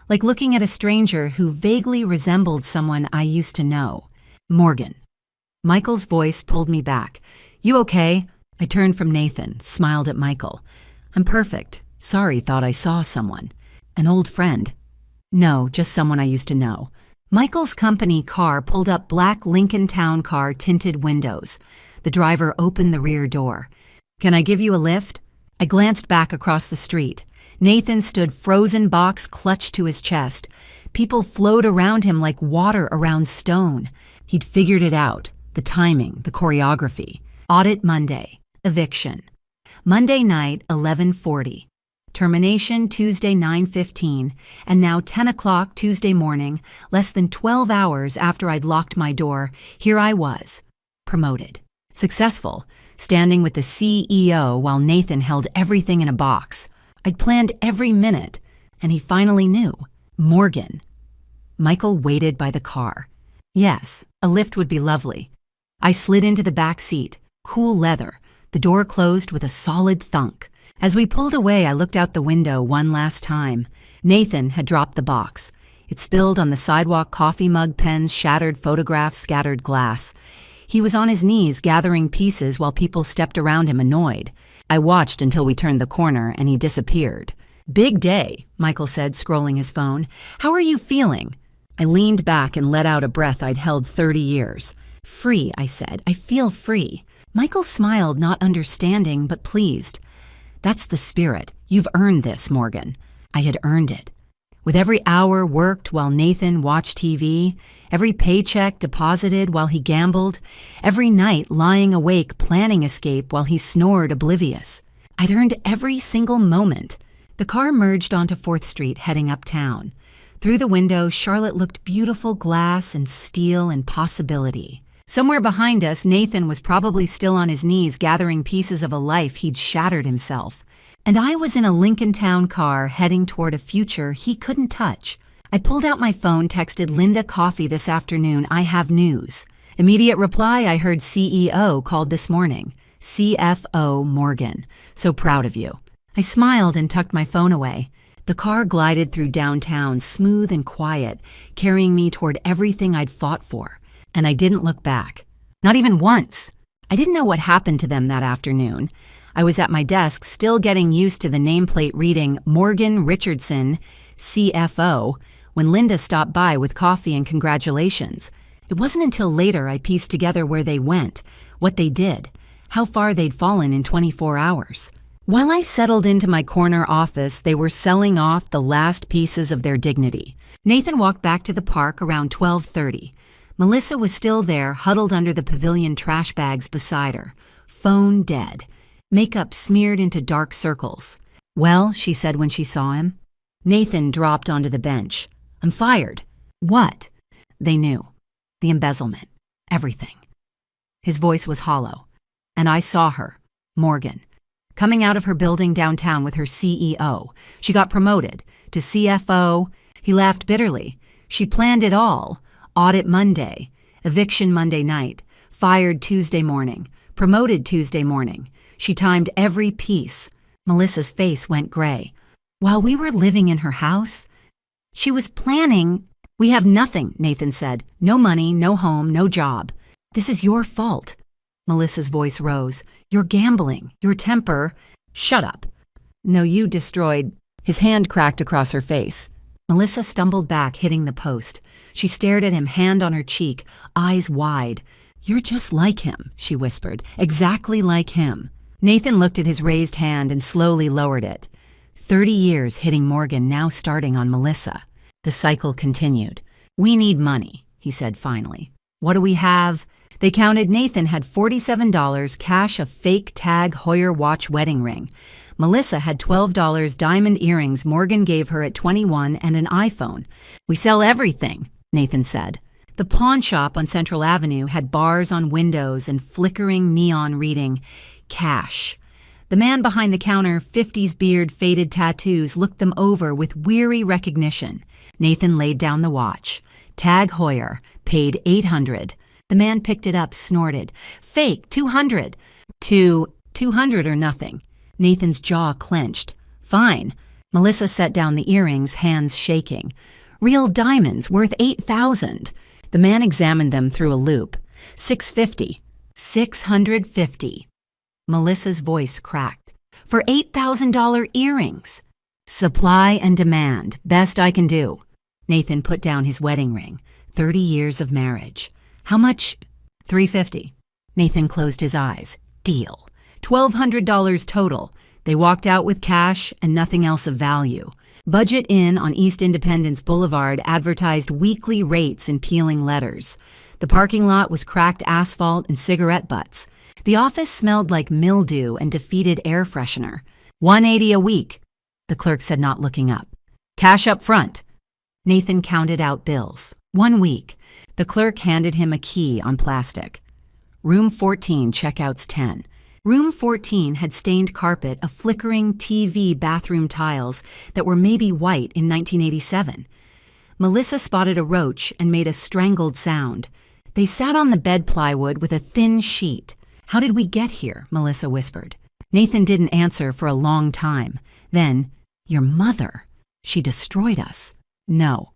Like looking at a stranger who vaguely resembled someone I used to know. Morgan. Michael's voice pulled me back. You okay? I turned from Nathan, smiled at Michael. I'm perfect. Sorry, thought I saw someone. An old friend. No, just someone I used to know. Michael's company car pulled up, black Lincoln Town Car, tinted windows. The driver opened the rear door. Can I give you a lift? I glanced back across the street. Nathan stood frozen box clutched to his chest. People flowed around him like water around stone. He'd figured it out. The timing, the choreography. Audit Monday. Eviction. Monday night, 11:40. Termination Tuesday, 9:15. And now 10 o'clock Tuesday morning, less than 12 hours after I'd locked my door, here I was. Promoted. Successful. Standing with the CEO while Nathan held everything in a box. I'd planned every minute, and he finally knew. Morgan. Michael waited by the car. Yes, a lift would be lovely. I slid into the back seat, cool leather. The door closed with a solid thunk. As we pulled away, I looked out the window one last time. Nathan had dropped the box. It spilled on the sidewalk, coffee mug, pens, shattered photographs, scattered glass. He was on his knees gathering pieces while people stepped around him annoyed. I watched until we turned the corner and he disappeared. Big day, Michael said, scrolling his phone. How are you feeling? I leaned back and let out a breath I'd held 30 years. Free, I said. I feel free. Michael smiled, not understanding, but pleased. That's the spirit. You've earned this, Morgan. I had earned it. With every hour worked while Nathan watched TV, every paycheck deposited while he gambled, every night lying awake planning escape while he snored oblivious. I'd earned every single moment. The car merged onto 4th Street, heading uptown. Through the window, Charlotte looked beautiful, glass and steel and possibility. Somewhere behind us, Nathan was probably still on his knees gathering pieces of a life he'd shattered himself. And I was in a Lincoln Town car heading toward a future he couldn't touch. I pulled out my phone, texted Linda coffee this afternoon, I have news. Immediate reply, I heard CEO called this morning. CFO Morgan. So proud of you. I smiled and tucked my phone away. The car glided through downtown, smooth and quiet, carrying me toward everything I'd fought for. And I didn't look back. Not even once. I didn't know what happened to them that afternoon. I was at my desk, still getting used to the nameplate reading Morgan Richardson, CFO, when Linda stopped by with coffee and congratulations. It wasn't until later I pieced together where they went, what they did, how far they'd fallen in 24 hours. While I settled into my corner office, they were selling off the last pieces of their dignity. Nathan walked back to the park around 12:30. Melissa was still there, huddled under the pavilion trash bags beside her, phone dead. Makeup smeared into dark circles. Well, she said when she saw him. Nathan dropped onto the bench. I'm fired. What? They knew. The embezzlement. Everything. His voice was hollow. And I saw her, Morgan, coming out of her building downtown with her CEO. She got promoted to CFO. He laughed bitterly. She planned it all. Audit Monday. Eviction Monday night. Fired Tuesday morning. Promoted Tuesday morning. She timed every piece. Melissa's face went gray. While we were living in her house, she was planning. We have nothing, Nathan said. No money, no home, no job. This is your fault. Melissa's voice rose. Your gambling, your temper. Shut up. No, you destroyed. His hand cracked across her face. Melissa stumbled back, hitting the post. She stared at him, hand on her cheek, eyes wide. "You're just like him," she whispered. "Exactly like him." Nathan looked at his raised hand and slowly lowered it. 30 years hitting Morgan, now starting on Melissa. The cycle continued. "We need money," he said finally. "What do we have?" They counted. Nathan had $47 cash, a fake Tag Heuer watch wedding ring. Melissa had $12 diamond earrings Morgan gave her at 21 and an iPhone. "We sell everything," Nathan said. The pawn shop on Central Avenue had bars on windows and flickering neon reading, "Cash." The man behind the counter, 50s beard, faded tattoos, looked them over with weary recognition. Nathan laid down the watch. "Tag Heuer, paid $800. The man picked it up, snorted. "Fake, $200. 200 or nothing." Nathan's jaw clenched. "Fine." Melissa set down the earrings, hands shaking. "Real diamonds, worth $8,000. The man examined them through a loop. $650. $650. Melissa's voice cracked. "For $8,000 earrings." "Supply and demand. Best I can do." Nathan put down his wedding ring. 30 years of marriage. "How much?" $350. Nathan closed his eyes. "Deal. $1,200 total." They walked out with cash and nothing else of value. Budget Inn on East Independence Boulevard advertised weekly rates in peeling letters. The parking lot was cracked asphalt and cigarette butts. The office smelled like mildew and defeated air freshener. $180 a week, the clerk said, not looking up. "Cash up front." Nathan counted out bills. 1 week. The clerk handed him a key on plastic. Room 14, checkouts 10. Room 14 had stained carpet, a flickering TV bathroom tiles that were maybe white in 1987. Melissa spotted a roach and made a strangled sound. They sat on the bed plywood with a thin sheet. "How did we get here?" Melissa whispered. Nathan didn't answer for a long time. Then, "Your mother. She destroyed us." "No."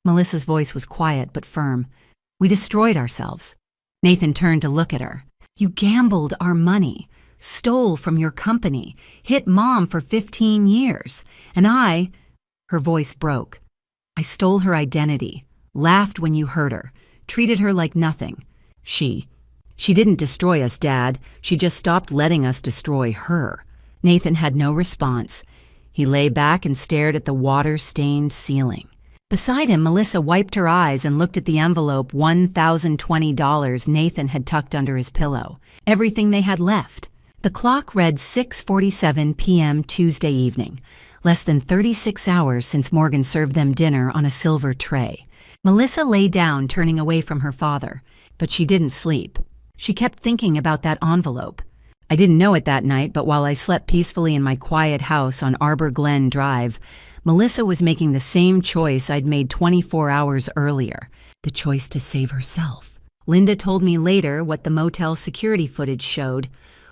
Melissa's voice was quiet but firm. "We destroyed ourselves." Nathan turned to look at her. "You gambled our money, stole from your company, hit Mom for 15 years, and I—" Her voice broke. "I stole her identity, laughed when you hurt her, treated her like nothing. She didn't destroy us, Dad. She just stopped letting us destroy her." Nathan had no response. He lay back and stared at the water-stained ceiling. Beside him, Melissa wiped her eyes and looked at the envelope, $1,020 Nathan had tucked under his pillow. Everything they had left. The clock read 6:47 p.m. Tuesday evening, less than 36 hours since Morgan served them dinner on a silver tray. Melissa lay down, turning away from her father, but she didn't sleep. She kept thinking about that envelope. "I didn't know it that night, but while I slept peacefully in my quiet house on Arbor Glen Drive, Melissa was making the same choice I'd made 24 hours earlier, the choice to save herself." Linda told me later what the motel security footage showed,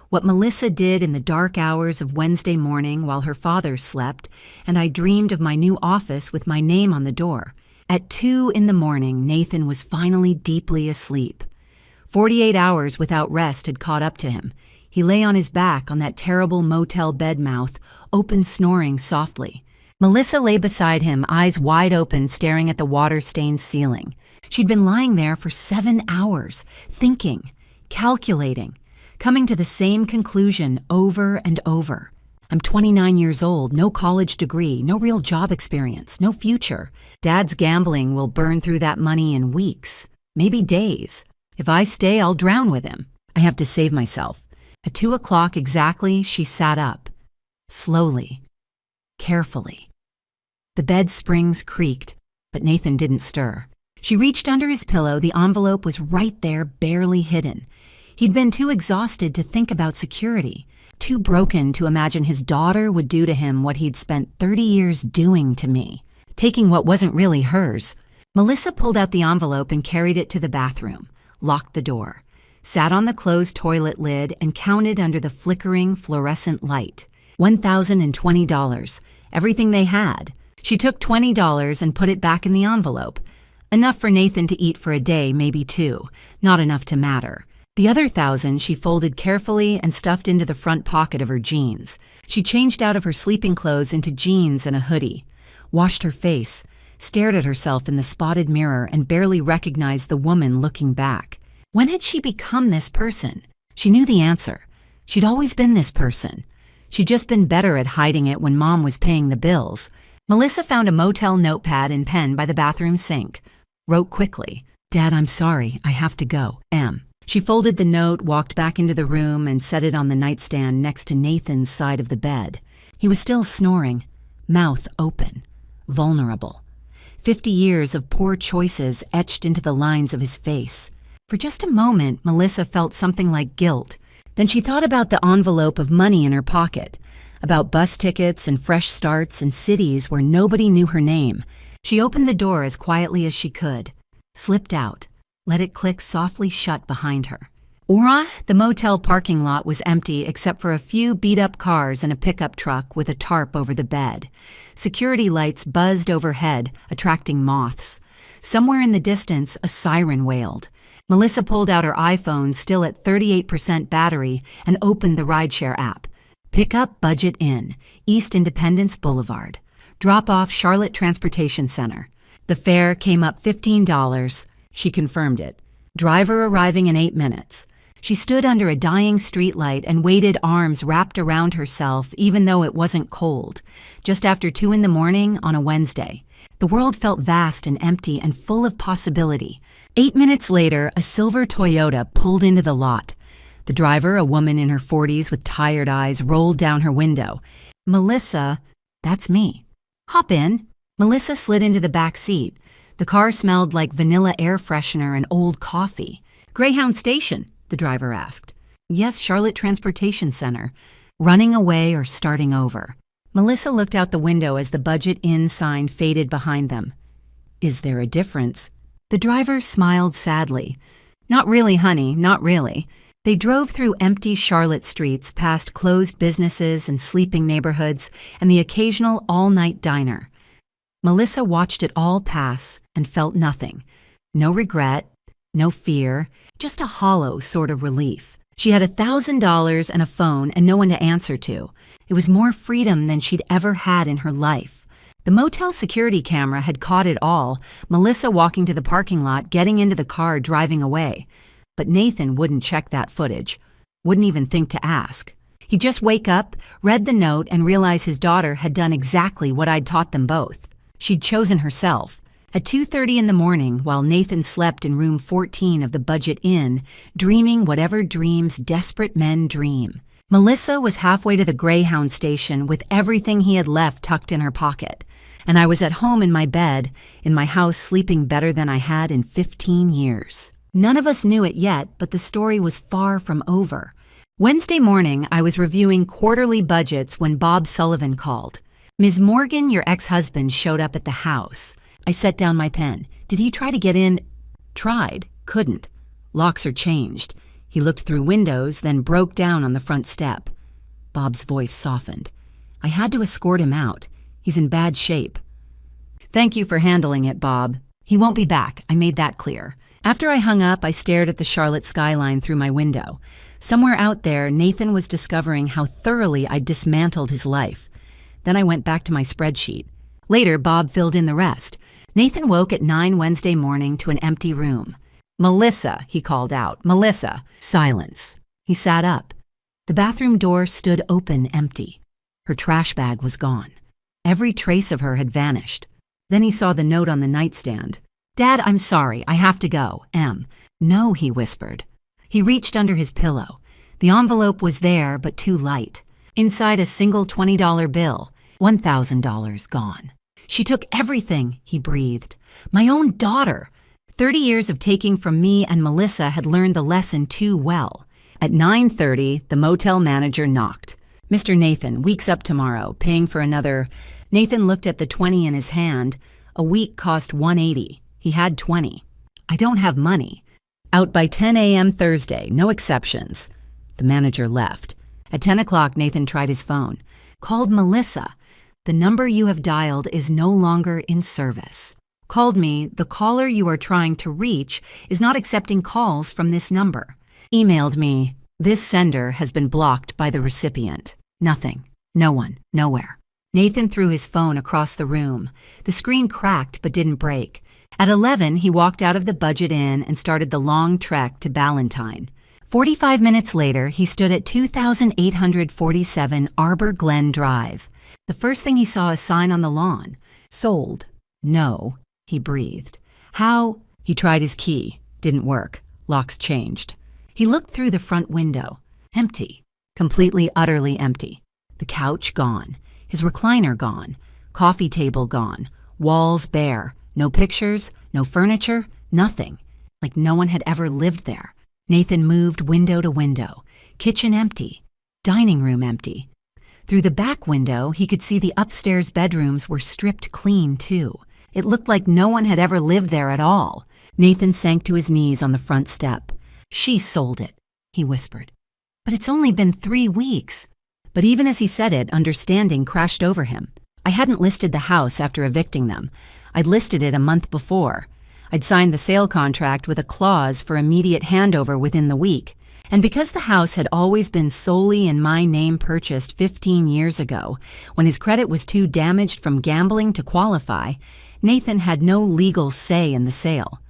what Melissa did in the dark hours of Wednesday morning while her father slept, and I dreamed of my new office with my name on the door. At 2 a.m, Nathan was finally deeply asleep. 48 hours without rest had caught up to him. He lay on his back on that terrible motel bed mouth, open snoring softly. Melissa lay beside him, eyes wide open, staring at the water-stained ceiling. She'd been lying there for 7 hours, thinking, calculating, coming to the same conclusion over and over. "I'm 29 years old, no college degree, no real job experience, no future. Dad's gambling will burn through that money in weeks, maybe days. If I stay, I'll drown with him. I have to save myself." At 2 o'clock exactly, she sat up. Slowly, carefully. The bed springs creaked, but Nathan didn't stir. She reached under his pillow. The envelope was right there, barely hidden. He'd been too exhausted to think about security, too broken to imagine his daughter would do to him what he'd spent 30 years doing to me, taking what wasn't really hers. Melissa pulled out the envelope and carried it to the bathroom, locked the door, sat on the closed toilet lid and counted under the flickering fluorescent light. $1,020, everything they had. She took $20 and put it back in the envelope. Enough for Nathan to eat for a day, maybe 2. Not enough to matter. The other 1,000 she folded carefully and stuffed into the front pocket of her jeans. She changed out of her sleeping clothes into jeans and a hoodie, washed her face, stared at herself in the spotted mirror and barely recognized the woman looking back. When had she become this person? She knew the answer. She'd always been this person. She'd just been better at hiding it when Mom was paying the bills. Melissa found a motel notepad and pen by the bathroom sink. Wrote quickly, "Dad, I'm sorry. I have to go. M." She folded the note, walked back into the room, and set it on the nightstand next to Nathan's side of the bed. He was still snoring, mouth open, vulnerable. 50 years of poor choices etched into the lines of his face. For just a moment, Melissa felt something like guilt. Then she thought about the envelope of money in her pocket, about bus tickets and fresh starts in cities where nobody knew her name. She opened the door as quietly as she could, slipped out, let it click softly shut behind her. The motel parking lot was empty except for a few beat-up cars and a pickup truck with a tarp over the bed. Security lights buzzed overhead, attracting moths. Somewhere in the distance, a siren wailed. Melissa pulled out her iPhone, still at 38% battery, and opened the rideshare app. Pick up Budget Inn, East Independence Boulevard. Drop off Charlotte Transportation Center. The fare came up $15. She confirmed it. Driver arriving in 8 minutes. She stood under a dying streetlight and waited, arms wrapped around herself, even though it wasn't cold. Just after 2 in the morning on a Wednesday. The world felt vast and empty and full of possibility. 8 minutes later, a silver Toyota pulled into the lot. The driver, a woman in her 40s with tired eyes, rolled down her window. "Melissa, that's me." "Hop in." Melissa slid into the back seat. The car smelled like vanilla air freshener and old coffee. "Greyhound Station?" the driver asked. "Yes, Charlotte Transportation Center." Running away or starting over? Melissa looked out the window as the Budget Inn sign faded behind them. "Is there a difference?" The driver smiled sadly. "Not really, honey, not really." They drove through empty Charlotte streets, past closed businesses and sleeping neighborhoods, and the occasional all-night diner. Melissa watched it all pass and felt nothing. No regret, no fear, just a hollow sort of relief. She had $1,000 and a phone and no one to answer to. It was more freedom than she'd ever had in her life. The motel security camera had caught it all, Melissa walking to the parking lot, getting into the car, driving away. But Nathan wouldn't check that footage, wouldn't even think to ask. He'd just wake up, read the note, and realize his daughter had done exactly what I'd taught them both. She'd chosen herself. At 2:30 in the morning, while Nathan slept in room 14 of the Budget Inn, dreaming whatever dreams desperate men dream, Melissa was halfway to the Greyhound Station with everything he had left tucked in her pocket. And I was at home in my bed, in my house, sleeping better than I had in 15 years. None of us knew it yet, but the story was far from over. Wednesday morning, I was reviewing quarterly budgets when Bob Sullivan called. "Ms. Morgan, your ex-husband showed up at the house." I set down my pen. "Did he try to get in?" "Tried. Couldn't. Locks are changed." He looked through windows, then broke down on the front step. Bob's voice softened. "I had to escort him out. He's in bad shape." "Thank you for handling it, Bob. He won't be back. I made that clear." After I hung up, I stared at the Charlotte skyline through my window. Somewhere out there, Nathan was discovering how thoroughly I dismantled his life. Then I went back to my spreadsheet. Later, Bob filled in the rest. Nathan woke at 9 Wednesday morning to an empty room. "Melissa," he called out. "Melissa." Silence. He sat up. The bathroom door stood open, empty. Her trash bag was gone. Every trace of her had vanished. Then he saw the note on the nightstand. "Dad, I'm sorry. I have to go. M." "No," he whispered. He reached under his pillow. The envelope was there, but too light. Inside, a single $20 bill. $1,000 gone. "She took everything," he breathed. "My own daughter." 30 years of taking from me and Melissa had learned the lesson too well. At 9:30, the motel manager knocked. "Mr. Nathan, week's up tomorrow, paying for another." Nathan looked at the 20 in his hand. A week cost $180. He had 20. "I don't have money." "Out by 10 a.m. Thursday, no exceptions." The manager left. At 10 o'clock, Nathan tried his phone. Called Melissa. "The number you have dialed is no longer in service." Called me. "The caller you are trying to reach is not accepting calls from this number." Emailed me. This sender has been blocked by the recipient. Nothing. No one. Nowhere. Nathan threw his phone across the room. The screen cracked but didn't break. At 11, he walked out of the Budget Inn and started the long trek to Ballantine. 45 minutes later, he stood at 2847 Arbor Glen Drive. The first thing he saw a sign on the lawn. Sold. No, he breathed. How? He tried his key. Didn't work. Locks changed. He looked through the front window. Empty. Completely, utterly empty. The couch gone. His recliner gone. Coffee table gone. Walls bare. No pictures, no furniture, nothing. Like no one had ever lived there. Nathan moved window to window. Kitchen empty. Dining room empty. Through the back window, he could see the upstairs bedrooms were stripped clean, too. It looked like no one had ever lived there at all. Nathan sank to his knees on the front step. She sold it, he whispered. But it's only been 3 weeks. But even as he said it, understanding crashed over him. I hadn't listed the house after evicting them. I'd listed it a month before. I'd signed the sale contract with a clause for immediate handover within the week. And because the house had always been solely in my name purchased 15 years ago, when his credit was too damaged from gambling to qualify, Nathan had no legal say in the sale.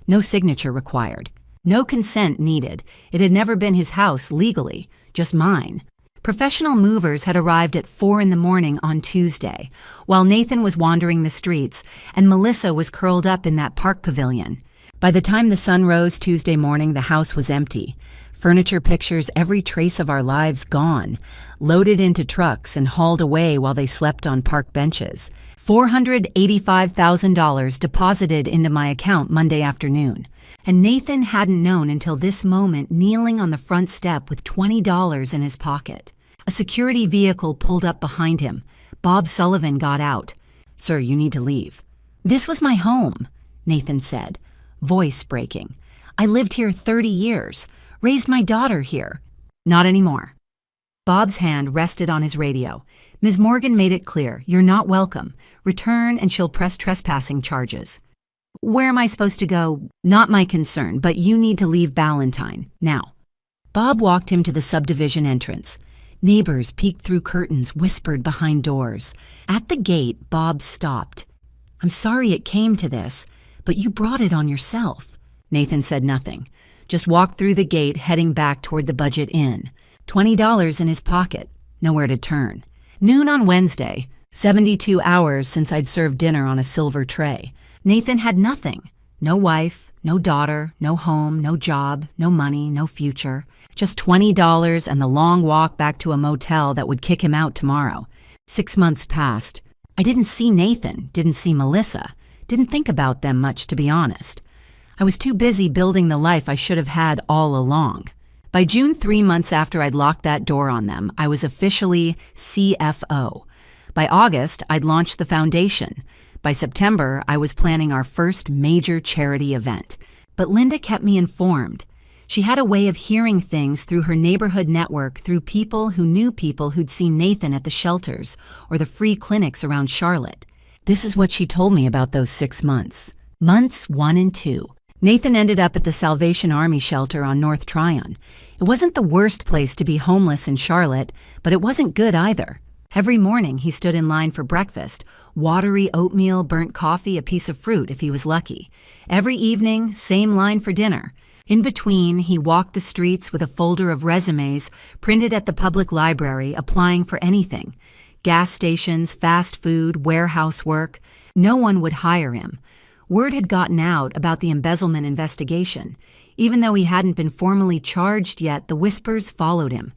No signature required. No consent needed. It had never been his house legally, just mine. Professional movers had arrived at 4 a.m. on Tuesday, while Nathan was wandering the streets and Melissa was curled up in that park pavilion. By the time the sun rose Tuesday morning, the house was empty. Furniture, pictures, every trace of our lives gone, loaded into trucks and hauled away while they slept on park benches. $485,000 deposited into my account Monday afternoon. And Nathan hadn't known until this moment, kneeling on the front step with $20 in his pocket. A security vehicle pulled up behind him. Bob Sullivan got out. "Sir, you need to leave." "This was my home," Nathan said, voice breaking. "I lived here 30 years, raised my daughter here." "Not anymore." Bob's hand rested on his radio. "Ms. Morgan made it clear, you're not welcome. Return and she'll press trespassing charges." "Where am I supposed to go?" "Not my concern, but you need to leave Ballantine, now." Bob walked him to the subdivision entrance. Neighbors peeked through curtains, whispered behind doors. At the gate, Bob stopped. "I'm sorry it came to this, but you brought it on yourself." Nathan said nothing, just walked through the gate, heading back toward the Budget Inn. $20 in his pocket, nowhere to turn. Noon on Wednesday, 72 hours since I'd served dinner on a silver tray. Nathan had nothing. No wife, no daughter, no home, no job, no money, no future. Just $20 and the long walk back to a motel that would kick him out tomorrow. 6 months passed. I didn't see Nathan, didn't see Melissa, didn't think about them much, to be honest. I was too busy building the life I should have had all along. By June, 3 months after I'd locked that door on them, I was officially CFO. By August, I'd launched the foundation. By September, I was planning our first major charity event. But Linda kept me informed. She had a way of hearing things through her neighborhood network, through people who knew people who'd seen Nathan at the shelters or the free clinics around Charlotte. This is what she told me about those 6 months. Months 1 and 2. Nathan ended up at the Salvation Army shelter on North Tryon. It wasn't the worst place to be homeless in Charlotte, but it wasn't good either. Every morning he stood in line for breakfast, watery oatmeal, burnt coffee, a piece of fruit if he was lucky. Every evening, same line for dinner. In between, he walked the streets with a folder of resumes printed at the public library, applying for anything. Gas stations, fast food, warehouse work. No one would hire him. Word had gotten out about the embezzlement investigation. Even though he hadn't been formally charged yet, the whispers followed him.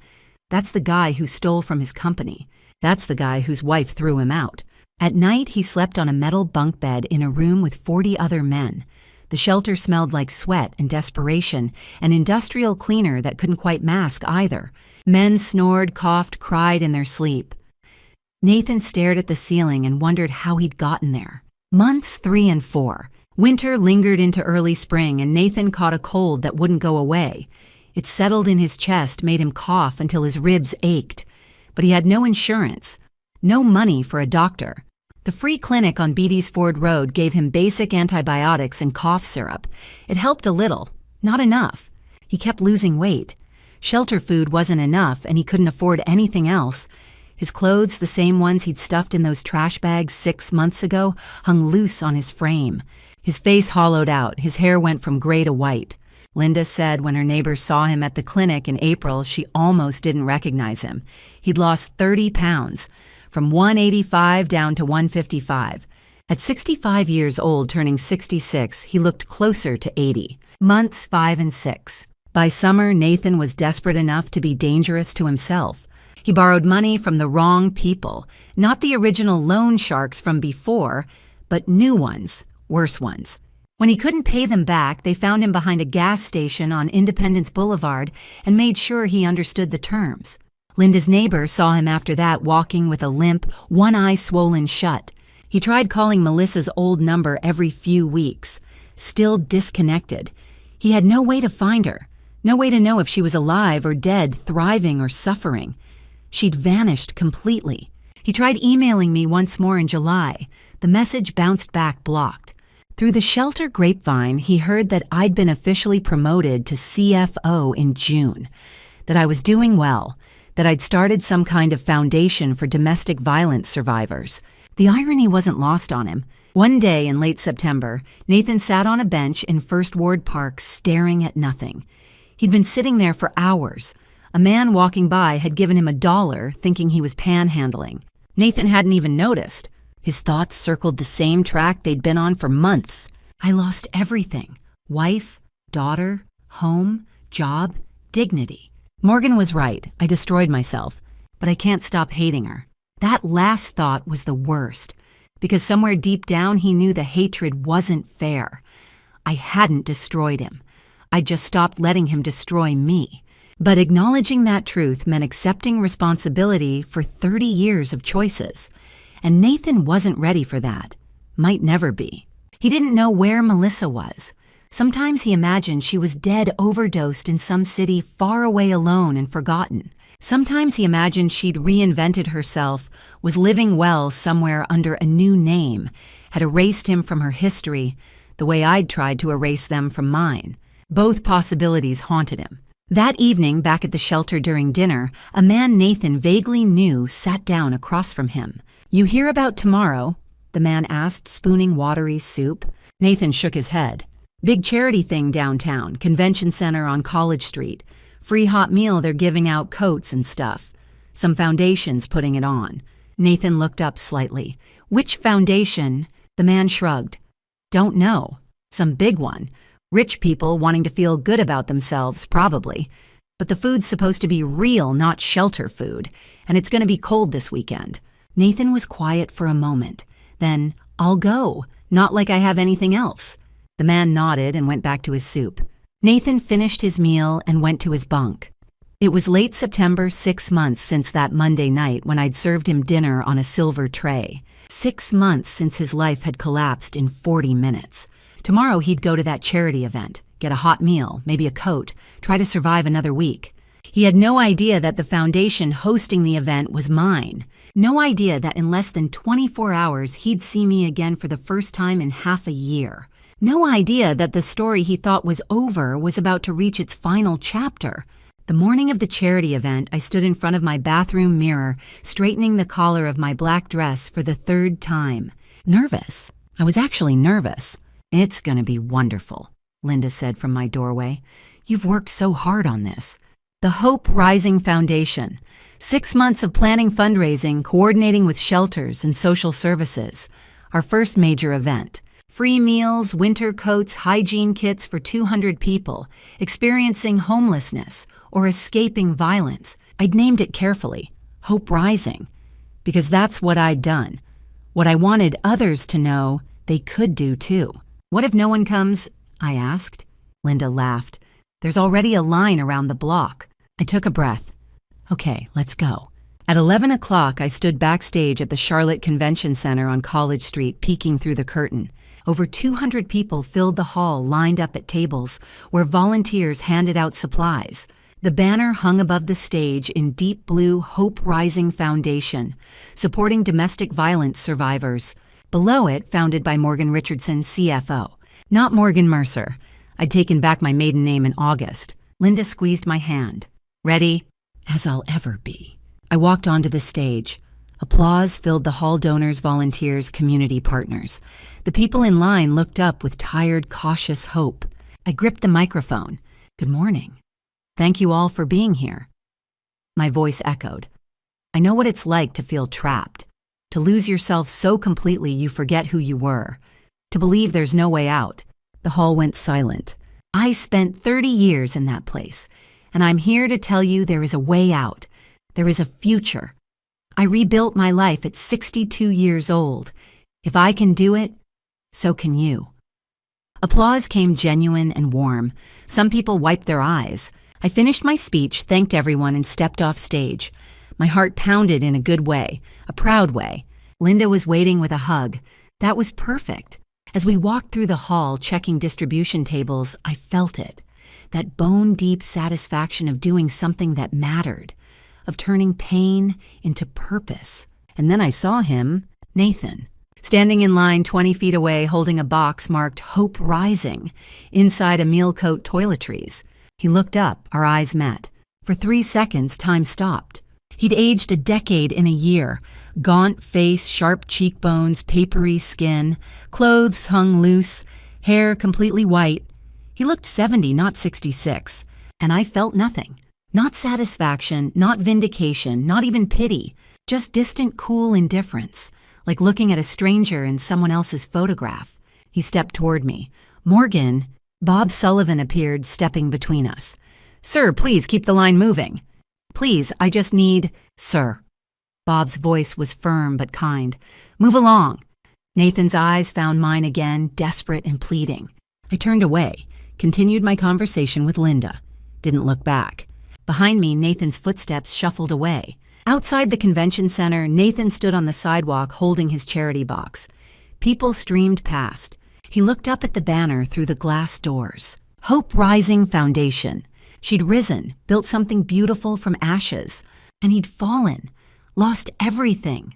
That's the guy who stole from his company. That's the guy whose wife threw him out. At night, he slept on a metal bunk bed in a room with 40 other men. The shelter smelled like sweat and desperation, an industrial cleaner that couldn't quite mask either. Men snored, coughed, cried in their sleep. Nathan stared at the ceiling and wondered how he'd gotten there. Months 3 and 4. Winter lingered into early spring, and Nathan caught a cold that wouldn't go away. It settled in his chest, made him cough until his ribs ached. But he had no insurance, no money for a doctor. The free clinic on Beatty's Ford Road gave him basic antibiotics and cough syrup. It helped a little, not enough. He kept losing weight. Shelter food wasn't enough, and he couldn't afford anything else. His clothes, the same ones he'd stuffed in those trash bags 6 months ago, hung loose on his frame. His face hollowed out, his hair went from gray to white. Linda said when her neighbors saw him at the clinic in April, she almost didn't recognize him. He'd lost 30 pounds, from 185 down to 155. At 65 years old, turning 66, he looked closer to 80. Months 5 and 6. By summer, Nathan was desperate enough to be dangerous to himself. He borrowed money from the wrong people, not the original loan sharks from before, but new ones, worse ones. When he couldn't pay them back, they found him behind a gas station on Independence Boulevard and made sure he understood the terms. Linda's neighbor saw him after that walking with a limp, one eye swollen shut. He tried calling Melissa's old number every few weeks. Still disconnected. He had no way to find her, no way to know if she was alive or dead, thriving or suffering. She'd vanished completely. He tried emailing me once more in July. The message bounced back blocked. Through the shelter grapevine, he heard that I'd been officially promoted to CFO in June, that I was doing well, that I'd started some kind of foundation for domestic violence survivors. The irony wasn't lost on him. One day in late September, Nathan sat on a bench in First Ward Park staring at nothing. He'd been sitting there for hours. A man walking by had given him $1, thinking he was panhandling. Nathan hadn't even noticed. His thoughts circled the same track they'd been on for months. I lost everything. Wife, daughter, home, job, dignity. Morgan was right. I destroyed myself. But I can't stop hating her. That last thought was the worst, because somewhere deep down he knew the hatred wasn't fair. I hadn't destroyed him. I'd just stopped letting him destroy me. But acknowledging that truth meant accepting responsibility for 30 years of choices. And Nathan wasn't ready for that. Might never be. He didn't know where Melissa was. Sometimes he imagined she was dead, overdosed in some city far away, alone and forgotten. Sometimes he imagined she'd reinvented herself, was living well somewhere under a new name, had erased him from her history, the way I'd tried to erase them from mine. Both possibilities haunted him. That evening, back at the shelter during dinner, a man Nathan vaguely knew sat down across from him. "You hear about tomorrow?" the man asked, spooning watery soup. Nathan shook his head. "Big charity thing downtown, convention center on College Street. Free hot meal, they're giving out coats and stuff. Some foundation's putting it on." Nathan looked up slightly. "Which foundation?" The man shrugged. "Don't know. Some big one. Rich people wanting to feel good about themselves, probably. But the food's supposed to be real, not shelter food, and it's going to be cold this weekend." Nathan was quiet for a moment. Then, "I'll go, not like I have anything else." The man nodded and went back to his soup. Nathan finished his meal and went to his bunk. It was late September, 6 months since that Monday night when I'd served him dinner on a silver tray. 6 months since his life had collapsed in 40 minutes. Tomorrow he'd go to that charity event, get a hot meal, maybe a coat, try to survive another week. He had no idea that the foundation hosting the event was mine. No idea that in less than 24 hours he'd see me again for the first time in half a year. No idea that the story he thought was over was about to reach its final chapter. The morning of the charity event, I stood in front of my bathroom mirror, straightening the collar of my black dress for the 3rd time. Nervous. I was actually nervous. "It's going to be wonderful," Linda said from my doorway. "You've worked so hard on this." The Hope Rising Foundation. 6 months of planning fundraising, coordinating with shelters and social services. Our first major event. Free meals, winter coats, hygiene kits for 200 people, experiencing homelessness or escaping violence. I'd named it carefully, Hope Rising, because that's what I'd done. What I wanted others to know they could do too. "What if no one comes?" I asked. Linda laughed. "There's already a line around the block." I took a breath. "Okay, let's go." At 11 o'clock, I stood backstage at the Charlotte Convention Center on College Street, peeking through the curtain. Over 200 people filled the hall, lined up at tables, where volunteers handed out supplies. The banner hung above the stage in deep blue Hope Rising Foundation, supporting domestic violence survivors. Below it, founded by Morgan Richardson, CFO. Not Morgan Mercer. I'd taken back my maiden name in August. Linda squeezed my hand. Ready? As I'll ever be. I walked onto the stage. Applause filled the hall donors, volunteers, community partners. The people in line looked up with tired, cautious hope. I gripped the microphone. Good morning. Thank you all for being here. My voice echoed. I know what it's like to feel trapped, to lose yourself so completely you forget who you were, to believe there's no way out. The hall went silent. I spent 30 years in that place, and I'm here to tell you there is a way out. There is a future. I rebuilt my life at 62 years old. If I can do it, so can you. Applause came genuine and warm. Some people wiped their eyes. I finished my speech, thanked everyone, and stepped off stage. My heart pounded in a good way, a proud way. Linda was waiting with a hug. That was perfect. As we walked through the hall, checking distribution tables, I felt it. That bone-deep satisfaction of doing something that mattered, of turning pain into purpose. And then I saw him, Nathan, standing in line 20 feet away holding a box marked Hope Rising, inside a meal coat toiletries. He looked up, our eyes met. For 3 seconds, time stopped. He'd aged a decade in a year. Gaunt face, sharp cheekbones, papery skin, clothes hung loose, hair completely white. He looked 70, not 66, and I felt nothing. Not satisfaction, not vindication, not even pity, just distant, cool indifference, like looking at a stranger in someone else's photograph. He stepped toward me. Morgan, Bob Sullivan appeared, stepping between us. Sir, please keep the line moving. Please, I just need, sir. Bob's voice was firm but kind. Move along. Nathan's eyes found mine again, desperate and pleading. I turned away, continued my conversation with Linda. Didn't look back. Behind me, Nathan's footsteps shuffled away. Outside the convention center, Nathan stood on the sidewalk holding his charity box. People streamed past. He looked up at the banner through the glass doors. Hope Rising Foundation. She'd risen, built something beautiful from ashes, and he'd fallen, lost everything,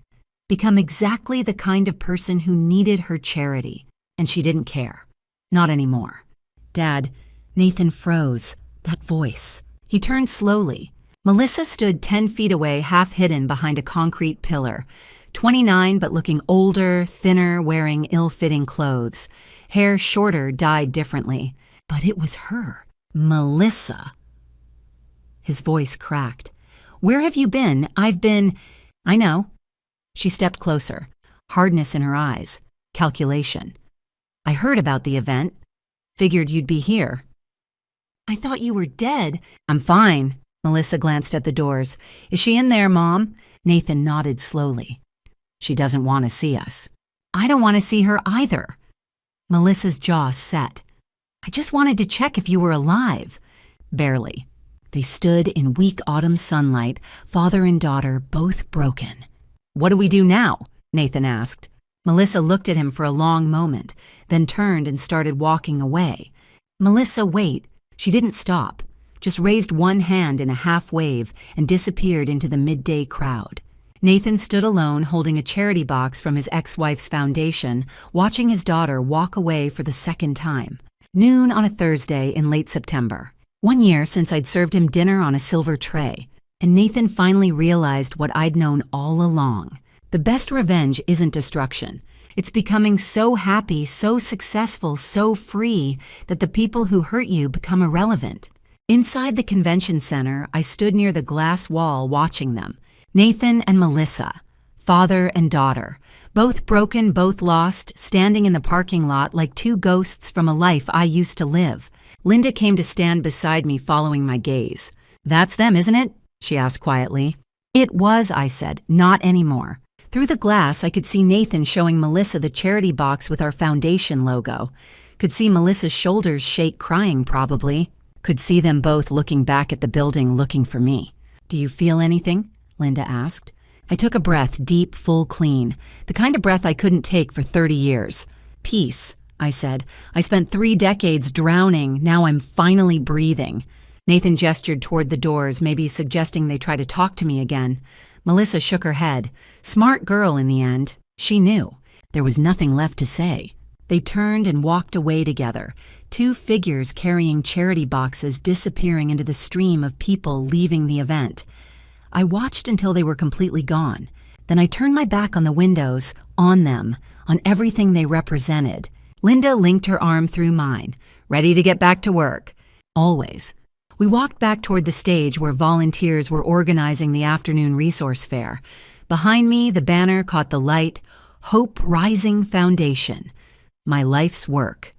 become exactly the kind of person who needed her charity, and she didn't care. Not anymore. Dad, Nathan froze. That voice. He turned slowly. Melissa stood 10 feet away, half hidden behind a concrete pillar. 29, but looking older, thinner, wearing ill-fitting clothes. Hair shorter, dyed differently. But it was her. Melissa. His voice cracked. Where have you been? I know. She stepped closer, hardness in her eyes, calculation. I heard about the event. Figured you'd be here. I thought you were dead. I'm fine. Melissa glanced at the doors. Is she in there, Mom? Nathan nodded slowly. She doesn't want to see us. I don't want to see her either. Melissa's jaw set. I just wanted to check if you were alive. Barely. They stood in weak autumn sunlight, father and daughter, both broken. What do we do now? Nathan asked. Melissa looked at him for a long moment, then turned and started walking away. Melissa, wait. She didn't stop, just raised one hand in a half wave and disappeared into the midday crowd. Nathan stood alone holding a charity box from his ex-wife's foundation, watching his daughter walk away for the second time. Noon on a Thursday in late September. 1 year since I'd served him dinner on a silver tray, and Nathan finally realized what I'd known all along. The best revenge isn't destruction. It's becoming so happy, so successful, so free that the people who hurt you become irrelevant. Inside the convention center, I stood near the glass wall watching them. Nathan and Melissa, father and daughter, both broken, both lost, standing in the parking lot like two ghosts from a life I used to live. Linda came to stand beside me, following my gaze. That's them, isn't it? She asked quietly. It was, I said, not anymore. Through the glass, I could see Nathan showing Melissa the charity box with our foundation logo. Could see Melissa's shoulders shake, crying probably. Could see them both looking back at the building, looking for me. Do you feel anything? Linda asked. I took a breath, deep, full, clean. The kind of breath I couldn't take for 30 years. Peace, I said. I spent 3 decades drowning. Now I'm finally breathing. Nathan gestured toward the doors, maybe suggesting they try to talk to me again. Melissa shook her head. Smart girl in the end. She knew. There was nothing left to say. They turned and walked away together, two figures carrying charity boxes disappearing into the stream of people leaving the event. I watched until they were completely gone. Then I turned my back on the windows, on them, on everything they represented. Linda linked her arm through mine, ready to get back to work. Always. We walked back toward the stage where volunteers were organizing the afternoon resource fair. Behind me, the banner caught the light, Hope Rising Foundation. My life's work.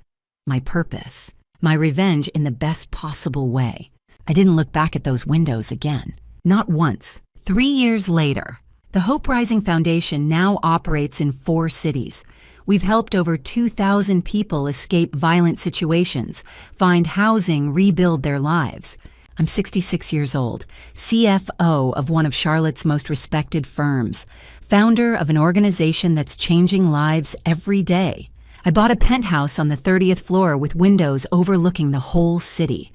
My purpose. My revenge in the best possible way. I didn't look back at those windows again. Not once. 3 years later, the Hope Rising Foundation now operates in 4 cities. We've helped over 2,000 people escape violent situations, find housing, rebuild their lives. I'm 66 years old, CFO of one of Charlotte's most respected firms, founder of an organization that's changing lives every day. I bought a penthouse on the 30th floor with windows overlooking the whole city.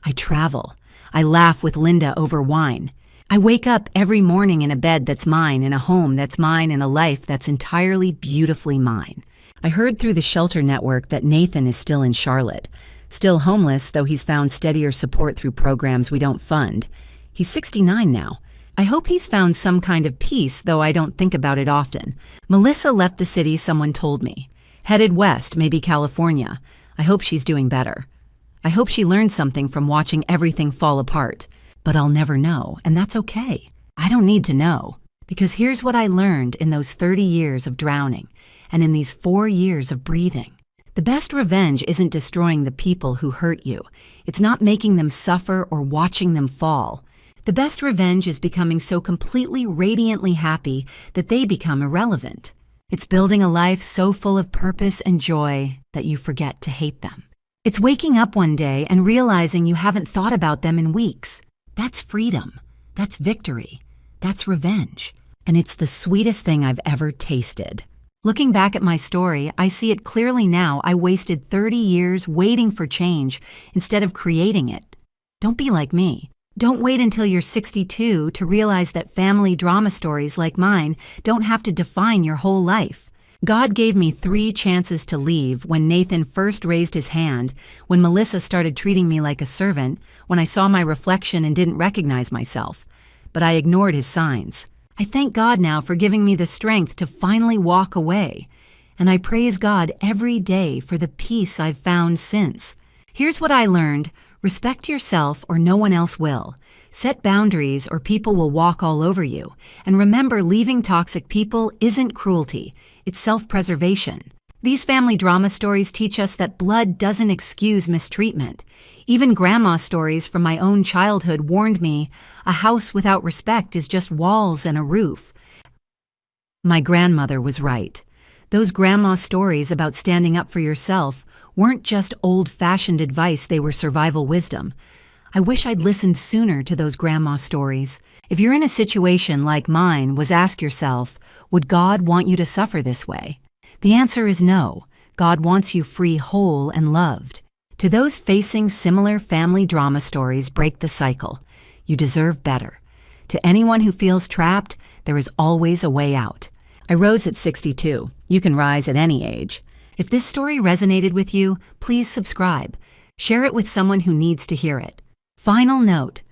I travel. I laugh with Linda over wine. I wake up every morning in a bed that's mine, in a home that's mine, in a life that's entirely beautifully mine. I heard through the shelter network that Nathan is still in Charlotte. Still homeless, though he's found steadier support through programs we don't fund. He's 69 now. I hope he's found some kind of peace, though I don't think about it often. Melissa left the city, someone told me. Headed west, maybe California. I hope she's doing better. I hope she learned something from watching everything fall apart. But I'll never know, and that's okay. I don't need to know. Because here's what I learned in those 30 years of drowning, and in these 4 years of breathing. The best revenge isn't destroying the people who hurt you. It's not making them suffer or watching them fall. The best revenge is becoming so completely radiantly happy that they become irrelevant. It's building a life so full of purpose and joy that you forget to hate them. It's waking up one day and realizing you haven't thought about them in weeks. That's freedom. That's victory. That's revenge. And it's the sweetest thing I've ever tasted. Looking back at my story, I see it clearly now. I wasted 30 years waiting for change instead of creating it. Don't be like me. Don't wait until you're 62 to realize that family drama stories like mine don't have to define your whole life. God gave me 3 chances to leave when Nathan first raised his hand, when Melissa started treating me like a servant, when I saw my reflection and didn't recognize myself. But I ignored his signs. I thank God now for giving me the strength to finally walk away. And I praise God every day for the peace I've found since. Here's what I learned. Respect yourself or no one else will. Set boundaries or people will walk all over you. And remember, leaving toxic people isn't cruelty. It's self-preservation. These family drama stories teach us that blood doesn't excuse mistreatment. Even grandma stories from my own childhood warned me a house without respect is just walls and a roof. My grandmother was right. Those grandma stories about standing up for yourself weren't just old-fashioned advice, they were survival wisdom. I wish I'd listened sooner to those grandma stories. If you're in a situation like mine, ask yourself, would God want you to suffer this way? The answer is no. God wants you free, whole, and loved. To those facing similar family drama stories, break the cycle. You deserve better. To anyone who feels trapped, there is always a way out. I rose at 62. You can rise at any age. If this story resonated with you, please subscribe. Share it with someone who needs to hear it. Final note.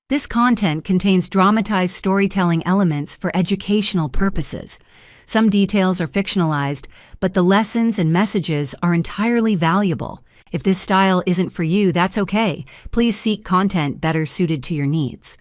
This content contains dramatized storytelling elements for educational purposes. Some details are fictionalized, but the lessons and messages are entirely valuable. If this style isn't for you, that's okay. Please seek content better suited to your needs.